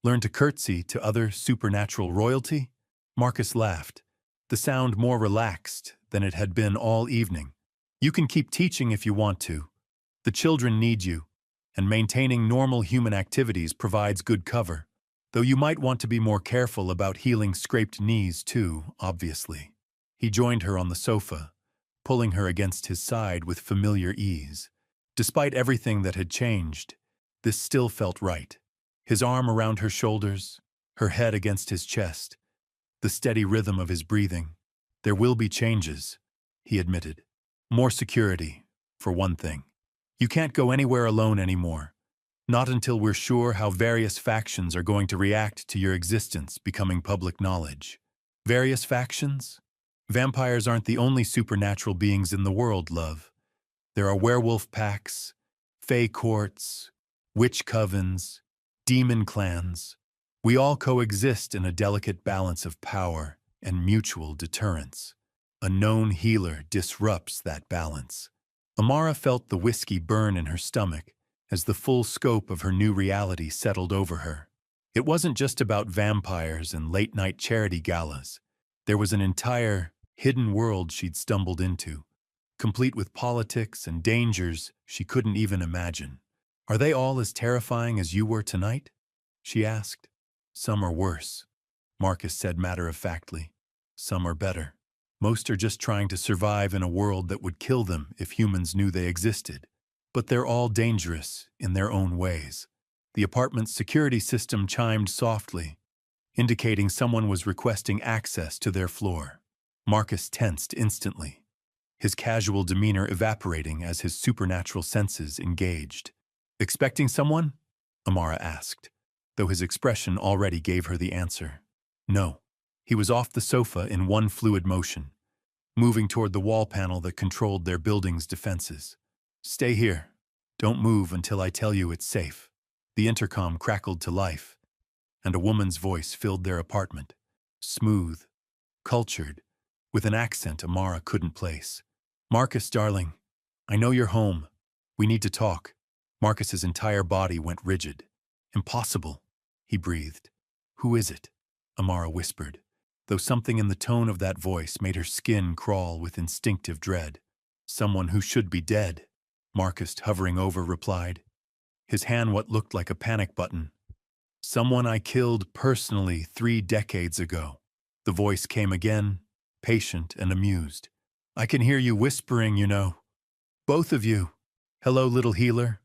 Speaker 1: Learn to curtsy to other supernatural royalty?" Marcus laughed, the sound more relaxed than it had been all evening. "You can keep teaching if you want to. The children need you, and maintaining normal human activities provides good cover, though you might want to be more careful about healing scraped knees too, obviously." He joined her on the sofa, pulling her against his side with familiar ease. Despite everything that had changed, this still felt right. His arm around her shoulders, her head against his chest, the steady rhythm of his breathing. "There will be changes," he admitted. "More security, for one thing. You can't go anywhere alone anymore, not until we're sure how various factions are going to react to your existence becoming public knowledge." Various factions? Vampires aren't the only supernatural beings in the world, love. There are werewolf packs, fae courts, witch covens, demon clans. We all coexist in a delicate balance of power and mutual deterrence. A known healer disrupts that balance. Amara felt the whiskey burn in her stomach as the full scope of her new reality settled over her. It wasn't just about vampires and late-night charity galas. There was an entire, hidden world she'd stumbled into, complete with politics and dangers she couldn't even imagine. "Are they all as terrifying as you were tonight?" she asked. "Some are worse," Marcus said matter-of-factly. "Some are better. Most are just trying to survive in a world that would kill them if humans knew they existed. But they're all dangerous in their own ways." The apartment's security system chimed softly, indicating someone was requesting access to their floor. Marcus tensed instantly, his casual demeanor evaporating as his supernatural senses engaged. "Expecting someone?" Amara asked, though his expression already gave her the answer. No. He was off the sofa in one fluid motion, moving toward the wall panel that controlled their building's defenses. "Stay here. Don't move until I tell you it's safe." The intercom crackled to life, and a woman's voice filled their apartment. Smooth, cultured, with an accent Amara couldn't place. "Marcus, darling, I know you're home. We need to talk." Marcus's entire body went rigid. "Impossible," he breathed. "Who is it?" Amara whispered, though something in the tone of that voice made her skin crawl with instinctive dread. "Someone who should be dead," Marcus, hovering over, replied, his hand what looked like a panic button. "Someone I killed personally 3 decades ago." The voice came again, patient and amused. "I can hear you whispering, you know. Both of you. Hello, little healer.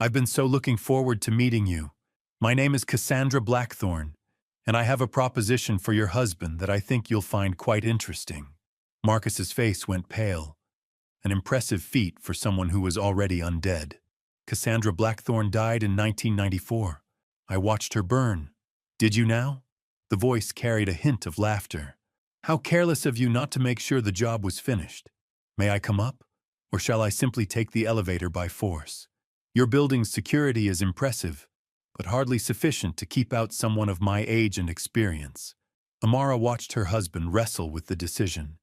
Speaker 1: I've been so looking forward to meeting you. My name is Cassandra Blackthorne, and I have a proposition for your husband that I think you'll find quite interesting." Marcus's face went pale, an impressive feat for someone who was already undead. "Cassandra Blackthorne died in 1994. I watched her burn. Did you now?" The voice carried a hint of laughter. "How careless of you not to make sure the job was finished. May I come up, or shall I simply take the elevator by force? Your building's security is impressive, but hardly sufficient to keep out someone of my age and experience." Amara watched her husband wrestle with the decision,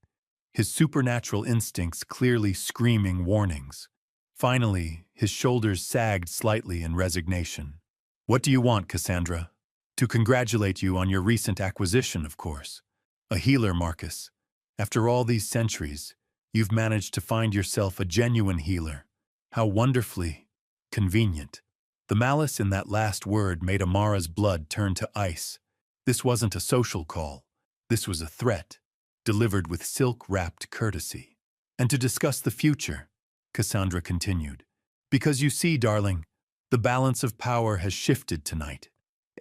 Speaker 1: his supernatural instincts clearly screaming warnings. Finally, his shoulders sagged slightly in resignation. "What do you want, Cassandra?" "To congratulate you on your recent acquisition, of course. A healer, Marcus. After all these centuries, you've managed to find yourself a genuine healer. How wonderfully convenient." The malice in that last word made Amara's blood turn to ice. This wasn't a social call. This was a threat, delivered with silk-wrapped courtesy. And to discuss the future, Cassandra continued. Because you see, darling, the balance of power has shifted tonight.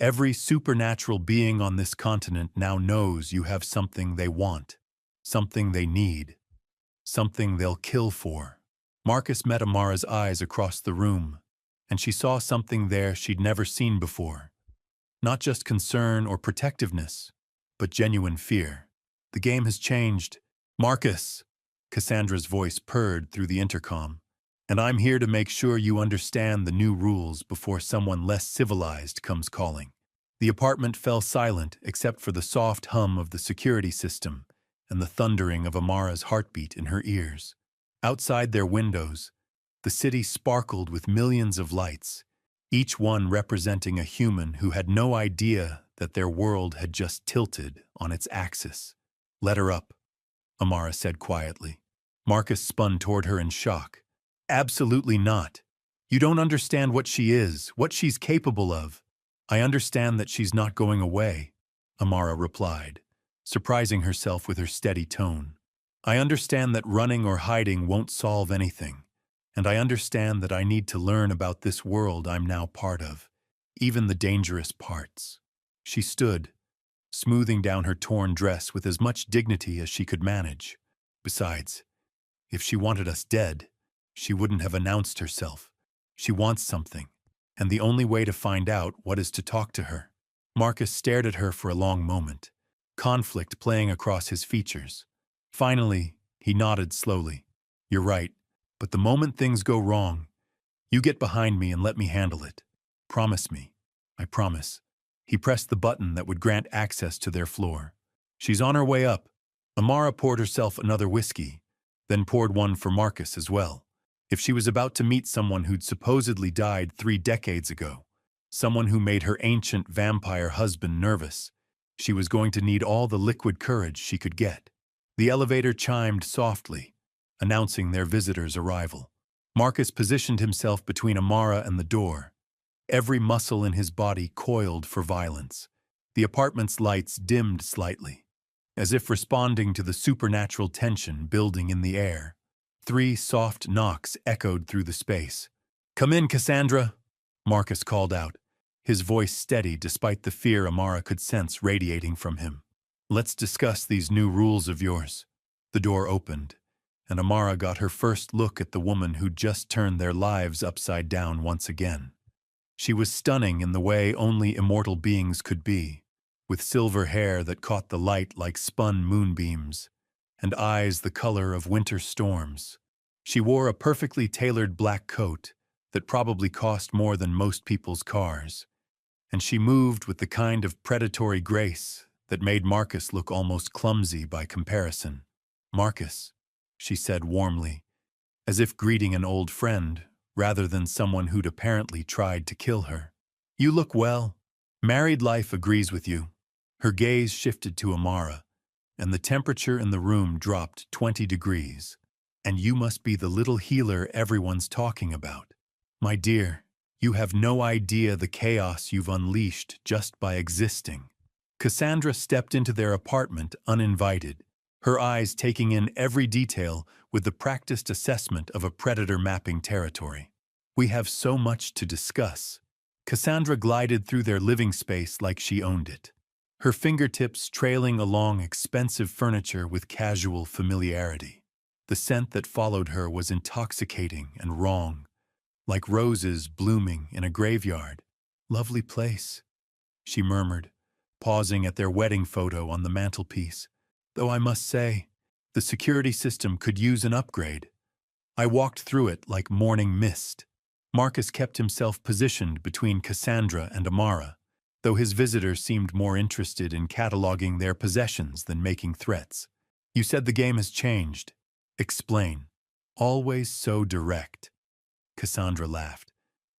Speaker 1: Every supernatural being on this continent now knows you have something they want, something they need, something they'll kill for. Marcus met Amara's eyes across the room, and she saw something there she'd never seen before. Not just concern or protectiveness, but genuine fear. The game has changed. Marcus, Cassandra's voice purred through the intercom, and I'm here to make sure you understand the new rules before someone less civilized comes calling. The apartment fell silent except for the soft hum of the security system and the thundering of Amara's heartbeat in her ears. Outside their windows, the city sparkled with millions of lights, each one representing a human who had no idea that their world had just tilted on its axis. "Let her up," Amara said quietly. Marcus spun toward her in shock. "Absolutely not. You don't understand what she is, what she's capable of." "I understand that she's not going away," Amara replied, surprising herself with her steady tone. "I understand that running or hiding won't solve anything, and I understand that I need to learn about this world I'm now part of, even the dangerous parts." She stood, smoothing down her torn dress with as much dignity as she could manage. Besides, if she wanted us dead, she wouldn't have announced herself. She wants something, and the only way to find out what is to talk to her. Marcus stared at her for a long moment, conflict playing across his features. Finally, he nodded slowly. "You're right, but the moment things go wrong, you get behind me and let me handle it. Promise me." "I promise." He pressed the button that would grant access to their floor. "She's on her way up." Amara poured herself another whiskey, then poured one for Marcus as well. If she was about to meet someone who'd supposedly died 3 decades ago, someone who made her ancient vampire husband nervous, she was going to need all the liquid courage she could get. The elevator chimed softly, announcing their visitor's arrival. Marcus positioned himself between Amara and the door, every muscle in his body coiled for violence. The apartment's lights dimmed slightly, as if responding to the supernatural tension building in the air. 3 soft knocks echoed through the space. "Come in, Cassandra," Marcus called out, his voice steady despite the fear Amara could sense radiating from him. "Let's discuss these new rules of yours." The door opened, and Amara got her first look at the woman who'd just turned their lives upside down once again. She was stunning in the way only immortal beings could be, with silver hair that caught the light like spun moonbeams, and eyes the color of winter storms. She wore a perfectly tailored black coat that probably cost more than most people's cars, and she moved with the kind of predatory grace that made Marcus look almost clumsy by comparison. "Marcus," she said warmly, as if greeting an old friend rather than someone who'd apparently tried to kill her. "You look well. Married life agrees with you." Her gaze shifted to Amara, and the temperature in the room dropped 20 degrees. "And you must be the little healer everyone's talking about. My dear, you have no idea the chaos you've unleashed just by existing." Cassandra stepped into their apartment uninvited, her eyes taking in every detail with the practiced assessment of a predator mapping territory. "We have so much to discuss." Cassandra glided through their living space like she owned it, her fingertips trailing along expensive furniture with casual familiarity. The scent that followed her was intoxicating and wrong, like roses blooming in a graveyard. "Lovely place," she murmured, pausing at their wedding photo on the mantelpiece. "Though I must say, the security system could use an upgrade. I walked through it like morning mist." Marcus kept himself positioned between Cassandra and Amara, though his visitor seemed more interested in cataloging their possessions than making threats. "You said the game has changed. Explain." "Always so direct." Cassandra laughed,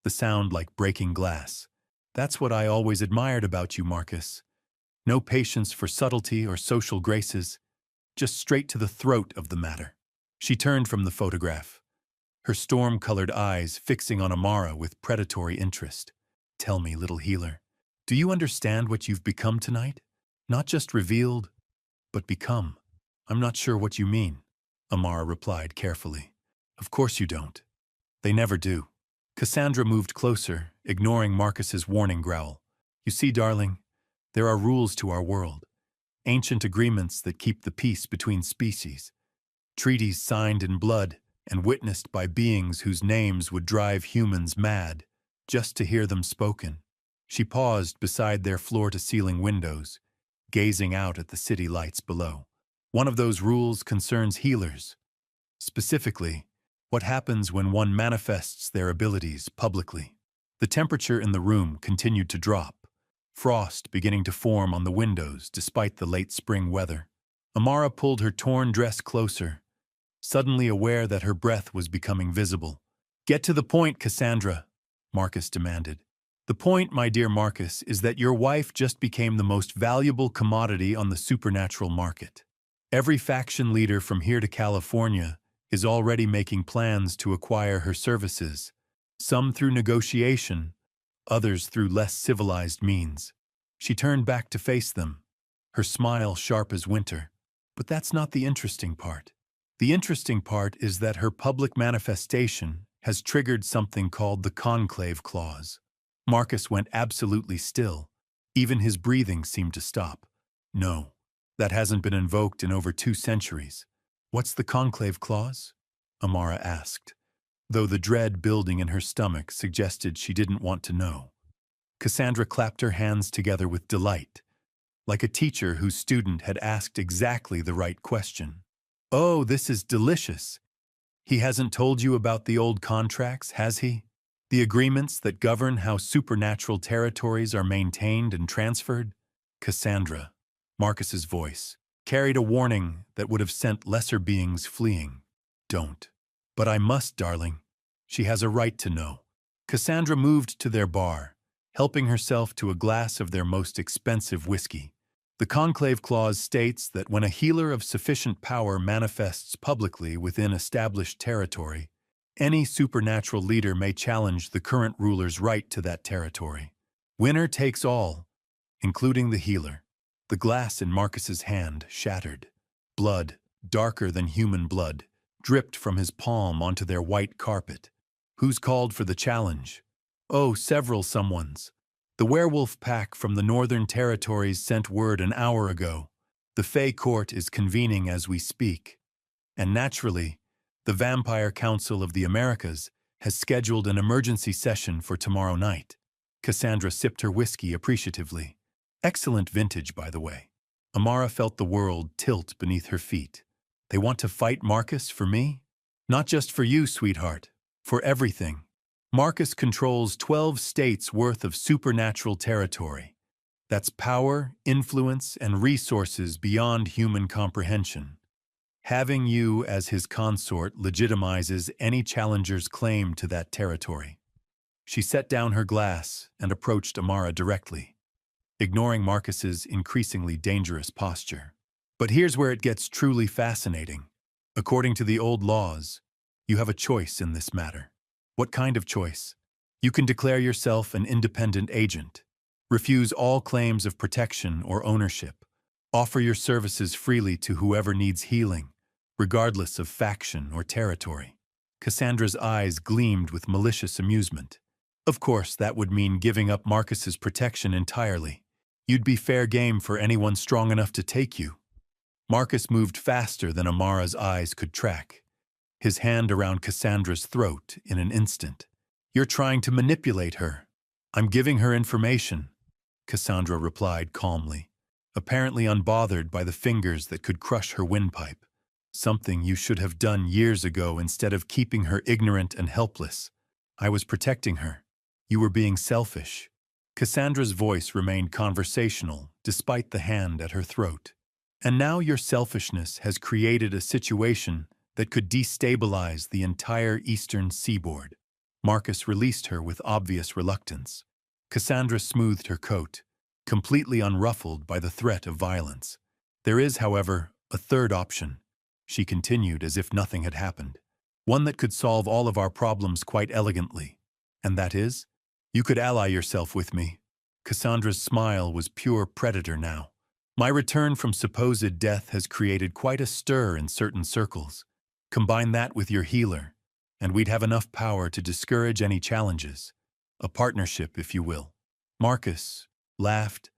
Speaker 1: the sound like breaking glass. "That's what I always admired about you, Marcus. No patience for subtlety or social graces, just straight to the throat of the matter." She turned from the photograph, her storm-colored eyes fixing on Amara with predatory interest. "Tell me, little healer, do you understand what you've become tonight? Not just revealed, but become." "I'm not sure what you mean," Amara replied carefully. "Of course you don't. They never do." Cassandra moved closer, ignoring Marcus's warning growl. "You see, darling, there are rules to our world. Ancient agreements that keep the peace between species. Treaties signed in blood and witnessed by beings whose names would drive humans mad just to hear them spoken." She paused beside their floor-to-ceiling windows, gazing out at the city lights below. "One of those rules concerns healers. Specifically, what happens when one manifests their abilities publicly." The temperature in the room continued to drop, frost beginning to form on the windows despite the late spring weather. Amara pulled her torn dress closer, suddenly aware that her breath was becoming visible. "Get to the point, Cassandra," Marcus demanded. "The point, my dear Marcus, is that your wife just became the most valuable commodity on the supernatural market. Every faction leader from here to California is already making plans to acquire her services, some through negotiation, others through less civilized means." She turned back to face them, her smile sharp as winter. "But that's not the interesting part. The interesting part is that her public manifestation has triggered something called the Conclave Clause." Marcus went absolutely still. Even his breathing seemed to stop. "No, that hasn't been invoked in over 2 centuries. "What's the Conclave Clause?" Amara asked, though the dread building in her stomach suggested she didn't want to know. Cassandra clapped her hands together with delight, like a teacher whose student had asked exactly the right question. "Oh, this is delicious. He hasn't told you about the old contracts, has he? The agreements that govern how supernatural territories are maintained and transferred?" "Cassandra," Marcus's voice carried a warning that would have sent lesser beings fleeing. "Don't." "But I must, darling. She has a right to know." Cassandra moved to their bar, helping herself to a glass of their most expensive whiskey. The Conclave Clause states that when a healer of sufficient power manifests publicly within established territory, any supernatural leader may challenge the current ruler's right to that territory. Winner takes all, including the healer. The glass in Marcus's hand shattered. Blood, darker than human blood, dripped from his palm onto their white carpet. "Who's called for the challenge?" "Oh, several someones. The werewolf pack from the Northern Territories sent word an hour ago. The Fey Court is convening as we speak. And naturally, the Vampire Council of the Americas has scheduled an emergency session for tomorrow night." Cassandra sipped her whiskey appreciatively. Excellent vintage, by the way. Amara felt the world tilt beneath her feet. "They want to fight Marcus for me? Not just for you, sweetheart. For everything. Marcus controls 12 states worth of supernatural territory. That's power, influence, and resources beyond human comprehension. Having you as his consort legitimizes any challenger's claim to that territory." She set down her glass and approached Amara directly, ignoring Marcus's increasingly dangerous posture. "But here's where it gets truly fascinating. According to the old laws, you have a choice in this matter." "What kind of choice?" "You can declare yourself an independent agent, refuse all claims of protection or ownership, offer your services freely to whoever needs healing, regardless of faction or territory." Cassandra's eyes gleamed with malicious amusement. "Of course, that would mean giving up Marcus's protection entirely. You'd be fair game for anyone strong enough to take you." Marcus moved faster than Amara's eyes could track, his hand around Cassandra's throat in an instant. "You're trying to manipulate her." "I'm giving her information," Cassandra replied calmly, apparently unbothered by the fingers that could crush her windpipe. "Something you should have done years ago instead of keeping her ignorant and helpless. I was protecting her. You were being selfish." Cassandra's voice remained conversational despite the hand at her throat. "And now your selfishness has created a situation that could destabilize the entire eastern seaboard." Marcus released her with obvious reluctance. Cassandra smoothed her coat, completely unruffled by the threat of violence. "There is, however, a third option," she continued as if nothing had happened. One that could solve all of our problems quite elegantly. And that is? You could ally yourself with me. Cassandra's smile was pure predator now. My return from supposed death has created quite a stir in certain circles. Combine that with your healer, and we'd have enough power to discourage any challenges. A partnership, if you will. Marcus laughed,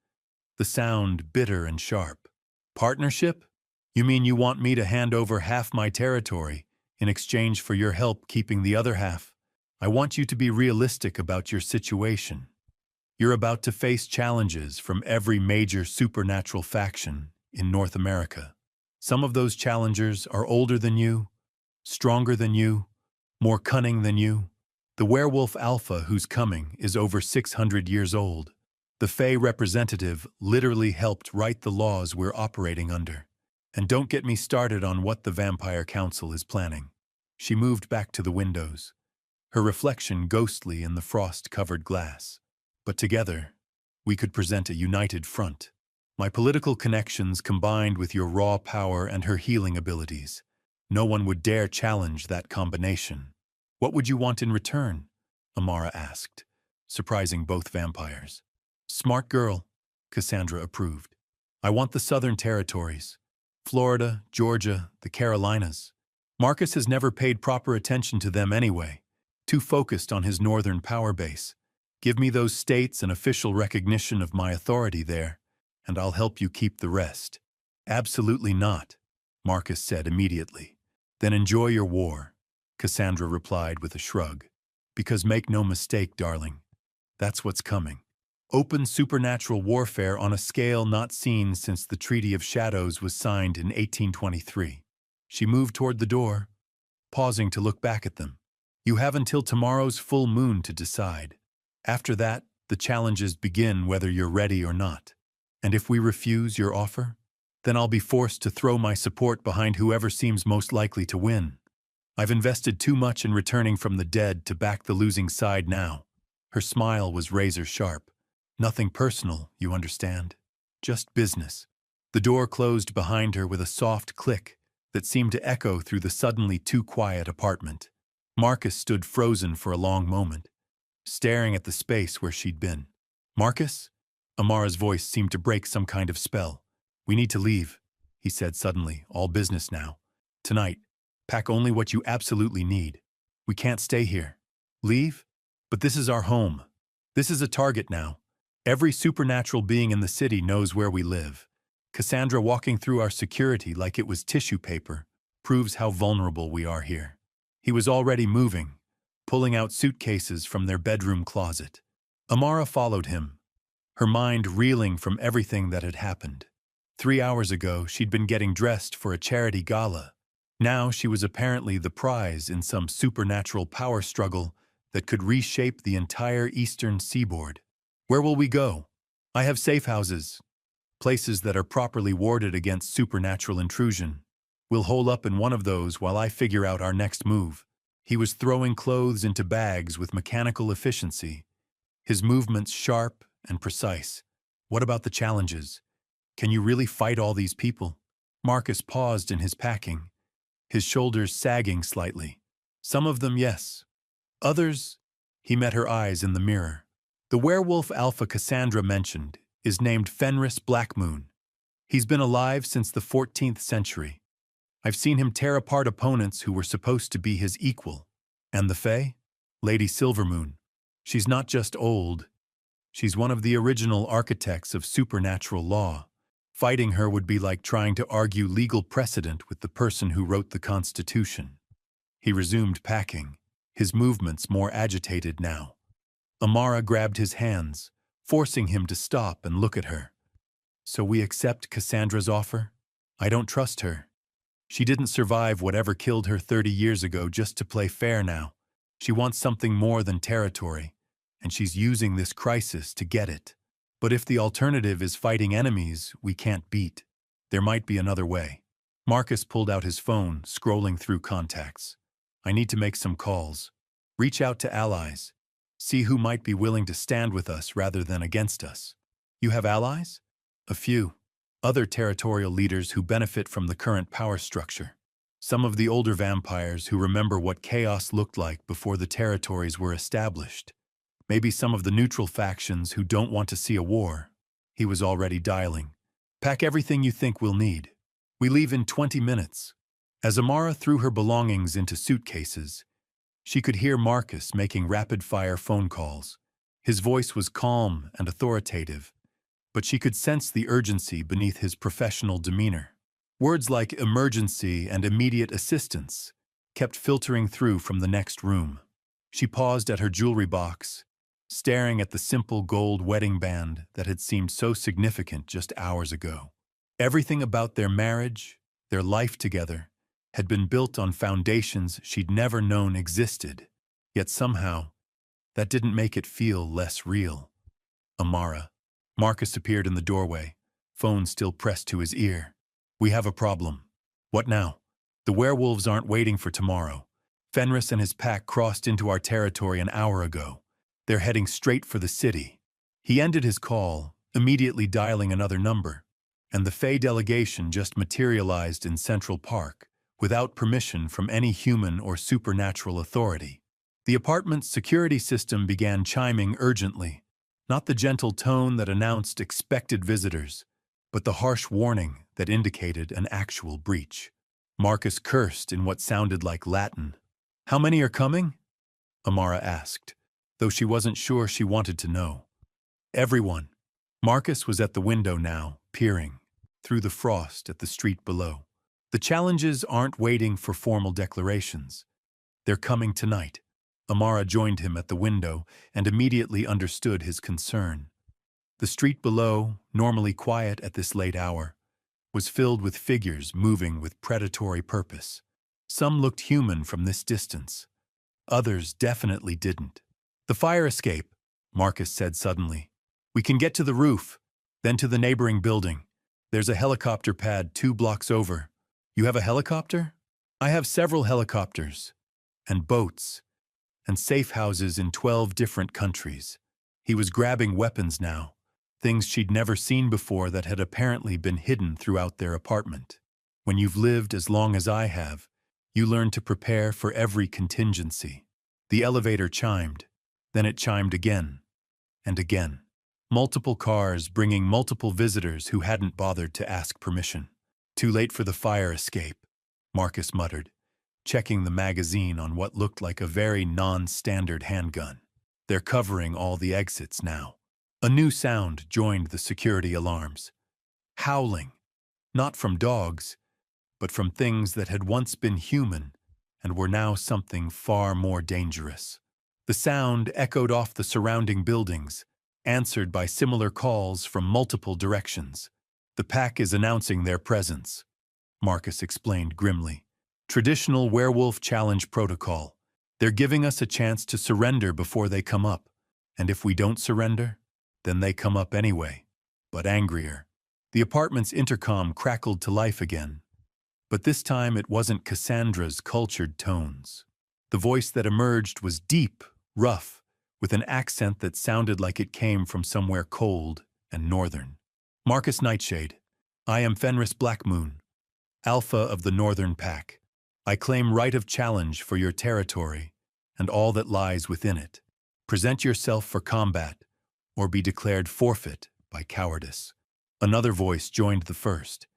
Speaker 1: the sound bitter and sharp. Partnership? You mean you want me to hand over half my territory in exchange for your help keeping the other half? I want you to be realistic about your situation. You're about to face challenges from every major supernatural faction in North America. Some of those challengers are older than you, stronger than you, more cunning than you. The werewolf alpha who's coming is over 600 years old. The Fae representative literally helped write the laws we're operating under. And don't get me started on what the Vampire Council is planning. She moved back to the windows, her reflection ghostly in the frost-covered glass. But together, we could present a united front. My political connections combined with your raw power and her healing abilities. No one would dare challenge that combination. What would you want in return? Amara asked, surprising both vampires. Smart girl, Cassandra approved. I want the Southern Territories. Florida, Georgia, the Carolinas. Marcus has never paid proper attention to them anyway, too focused on his northern power base. Give me those states and official recognition of my authority there, and I'll help you keep the rest. Absolutely not, Marcus said immediately. Then enjoy your war, Cassandra replied with a shrug. Because make no mistake, darling, that's what's coming. Open supernatural warfare on a scale not seen since the Treaty of Shadows was signed in 1823. She moved toward the door, pausing to look back at them. You have until tomorrow's full moon to decide. After that, the challenges begin whether you're ready or not. And if we refuse your offer, then I'll be forced to throw my support behind whoever seems most likely to win. I've invested too much in returning from the dead to back the losing side now. Her smile was razor sharp. Nothing personal, you understand. Just business. The door closed behind her with a soft click that seemed to echo through the suddenly too quiet apartment. Marcus stood frozen for a long moment, staring at the space where she'd been. Marcus? Amara's voice seemed to break some kind of spell. We need to leave, he said suddenly, all business now. Tonight, pack only what you absolutely need. We can't stay here. Leave? But this is our home. This is a target now. Every supernatural being in the city knows where we live. Cassandra walking through our security like it was tissue paper proves how vulnerable we are here. He was already moving, pulling out suitcases from their bedroom closet. Amara followed him, her mind reeling from everything that had happened. 3 hours ago, she'd been getting dressed for a charity gala. Now she was apparently the prize in some supernatural power struggle that could reshape the entire eastern seaboard. Where will we go? I have safe houses, places that are properly warded against supernatural intrusion. We'll hole up in one of those while I figure out our next move. He was throwing clothes into bags with mechanical efficiency, his movements sharp and precise. What about the challenges? Can you really fight all these people? Marcus paused in his packing, his shoulders sagging slightly. Some of them, yes. Others, he met her eyes in the mirror. The werewolf alpha Cassandra mentioned is named Fenris Blackmoon. He's been alive since the 14th century. I've seen him tear apart opponents who were supposed to be his equal. And the Fae? Lady Silvermoon. She's not just old. She's one of the original architects of supernatural law. Fighting her would be like trying to argue legal precedent with the person who wrote the Constitution. He resumed packing, his movements more agitated now. Amara grabbed his hands, forcing him to stop and look at her. So we accept Cassandra's offer? I don't trust her. She didn't survive whatever killed her 30 years ago just to play fair now. She wants something more than territory, and she's using this crisis to get it. But if the alternative is fighting enemies we can't beat, there might be another way. Marcus pulled out his phone, scrolling through contacts. I need to make some calls. Reach out to allies. See who might be willing to stand with us rather than against us. You have allies? A few. Other territorial leaders who benefit from the current power structure. Some of the older vampires who remember what chaos looked like before the territories were established. Maybe some of the neutral factions who don't want to see a war. He was already dialing. Pack everything you think we'll need. We leave in 20 minutes. As Amara threw her belongings into suitcases, she could hear Marcus making rapid-fire phone calls. His voice was calm and authoritative, but she could sense the urgency beneath his professional demeanor. Words like emergency and immediate assistance kept filtering through from the next room. She paused at her jewelry box, staring at the simple gold wedding band that had seemed so significant just hours ago. Everything about their marriage, their life together, had been built on foundations she'd never known existed, yet somehow, that didn't make it feel less real. Amara. Marcus appeared in the doorway, phone still pressed to his ear. We have a problem. What now? The werewolves aren't waiting for tomorrow. Fenris and his pack crossed into our territory an hour ago. They're heading straight for the city. He ended his call, immediately dialing another number, and the Fae delegation just materialized in Central Park, without permission from any human or supernatural authority. The apartment's security system began chiming urgently, not the gentle tone that announced expected visitors, but the harsh warning that indicated an actual breach. Marcus cursed in what sounded like Latin. How many are coming? Amara asked, though she wasn't sure she wanted to know. Everyone. Marcus was at the window now, peering through the frost at the street below. The challenges aren't waiting for formal declarations. They're coming tonight. Amara joined him at the window and immediately understood his concern. The street below, normally quiet at this late hour, was filled with figures moving with predatory purpose. Some looked human from this distance. Others definitely didn't. The fire escape, Marcus said suddenly. We can get to the roof, then to the neighboring building. There's a helicopter pad 2 blocks over. You have a helicopter? I have several helicopters, and boats, and safe houses in 12 different countries. He was grabbing weapons now, things she'd never seen before that had apparently been hidden throughout their apartment. When you've lived as long as I have, you learn to prepare for every contingency. The elevator chimed, then it chimed again, and again. Multiple cars bringing multiple visitors who hadn't bothered to ask permission. Too late for the fire escape, Marcus muttered, checking the magazine on what looked like a very non-standard handgun. They're covering all the exits now. A new sound joined the security alarms. Howling, not from dogs, but from things that had once been human and were now something far more dangerous. The sound echoed off the surrounding buildings, answered by similar calls from multiple directions. The pack is announcing their presence, Marcus explained grimly. Traditional werewolf challenge protocol. They're giving us a chance to surrender before they come up, and if we don't surrender, then they come up anyway, but angrier. The apartment's intercom crackled to life again, but this time it wasn't Cassandra's cultured tones. The voice that emerged was deep, rough, with an accent that sounded like it came from somewhere cold and northern. Marcus Nightshade, I am Fenris Blackmoon, Alpha of the Northern Pack. I claim right of challenge for your territory and all that lies within it. Present yourself for combat, or be declared forfeit by cowardice. Another voice joined the first,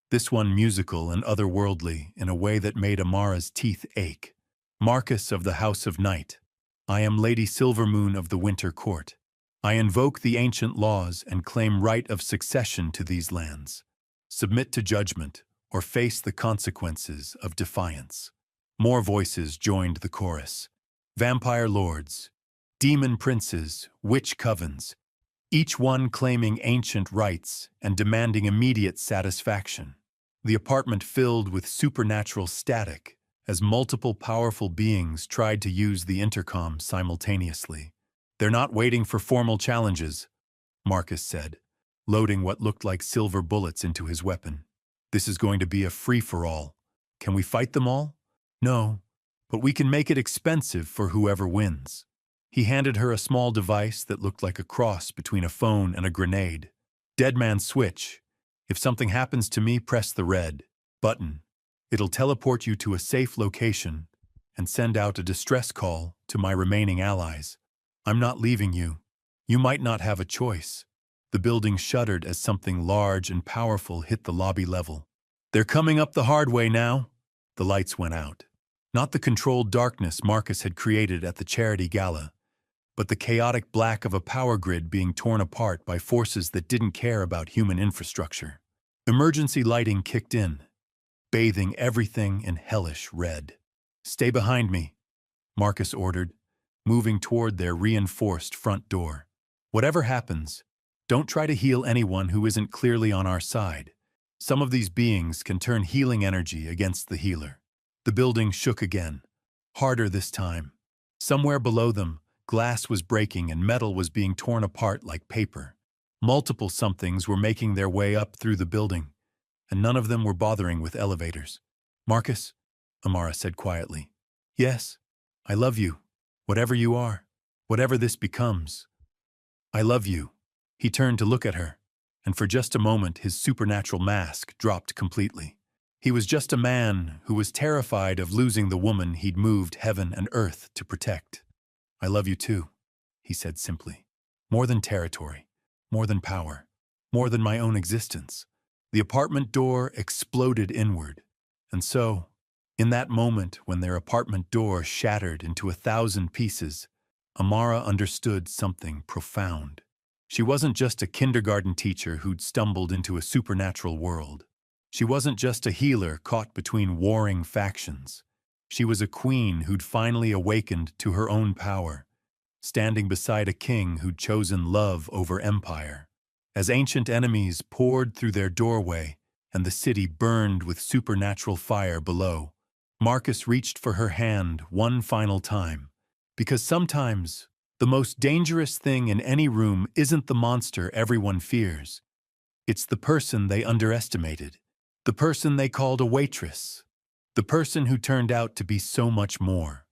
Speaker 1: this one musical and otherworldly in a way that made Amara's teeth ache. Marcus of the House of Night, I am Lady Silvermoon of the Winter Court. I invoke the ancient laws and claim right of succession to these lands. Submit to judgment, or face the consequences of defiance. More voices joined the chorus. Vampire lords, demon princes, witch covens, each one claiming ancient rights and demanding immediate satisfaction. The apartment filled with supernatural static as multiple powerful beings tried to use the intercom simultaneously. They're not waiting for formal challenges, Marcus said, loading what looked like silver bullets into his weapon. This is going to be a free-for-all. Can we fight them all? No, but we can make it expensive for whoever wins. He handed her a small device that looked like a cross between a phone and a grenade. Dead man switch. If something happens to me, press the red button. It'll teleport you to a safe location and send out a distress call to my remaining allies. I'm not leaving you. You might not have a choice. The building shuddered as something large and powerful hit the lobby level. They're coming up the hard way now. The lights went out. Not the controlled darkness Marcus had created at the charity gala, but the chaotic black of a power grid being torn apart by forces that didn't care about human infrastructure. Emergency lighting kicked in, bathing everything in hellish red. "Stay behind me," Marcus ordered, moving toward their reinforced front door. "Whatever happens, don't try to heal anyone who isn't clearly on our side. Some of these beings can turn healing energy against the healer." The building shook again, harder this time. Somewhere below them, glass was breaking and metal was being torn apart like paper. Multiple somethings were making their way up through the building, and none of them were bothering with elevators. "Marcus," Amara said quietly. "Yes, I love you, whatever you are, whatever this becomes. I love you." He turned to look at her, and for just a moment his supernatural mask dropped completely. He was just a man who was terrified of losing the woman he'd moved heaven and earth to protect. "I love you too," he said simply. "More than territory, more than power, more than my own existence." The apartment door exploded inward, and so, in that moment when their apartment door shattered into 1,000 pieces, Amara understood something profound. She wasn't just a kindergarten teacher who'd stumbled into a supernatural world. She wasn't just a healer caught between warring factions. She was a queen who'd finally awakened to her own power, standing beside a king who'd chosen love over empire. As ancient enemies poured through their doorway and the city burned with supernatural fire below, Marcus reached for her hand one final time, because sometimes the most dangerous thing in any room isn't the monster everyone fears. It's the person they underestimated. The person they called a waitress. The person who turned out to be so much more.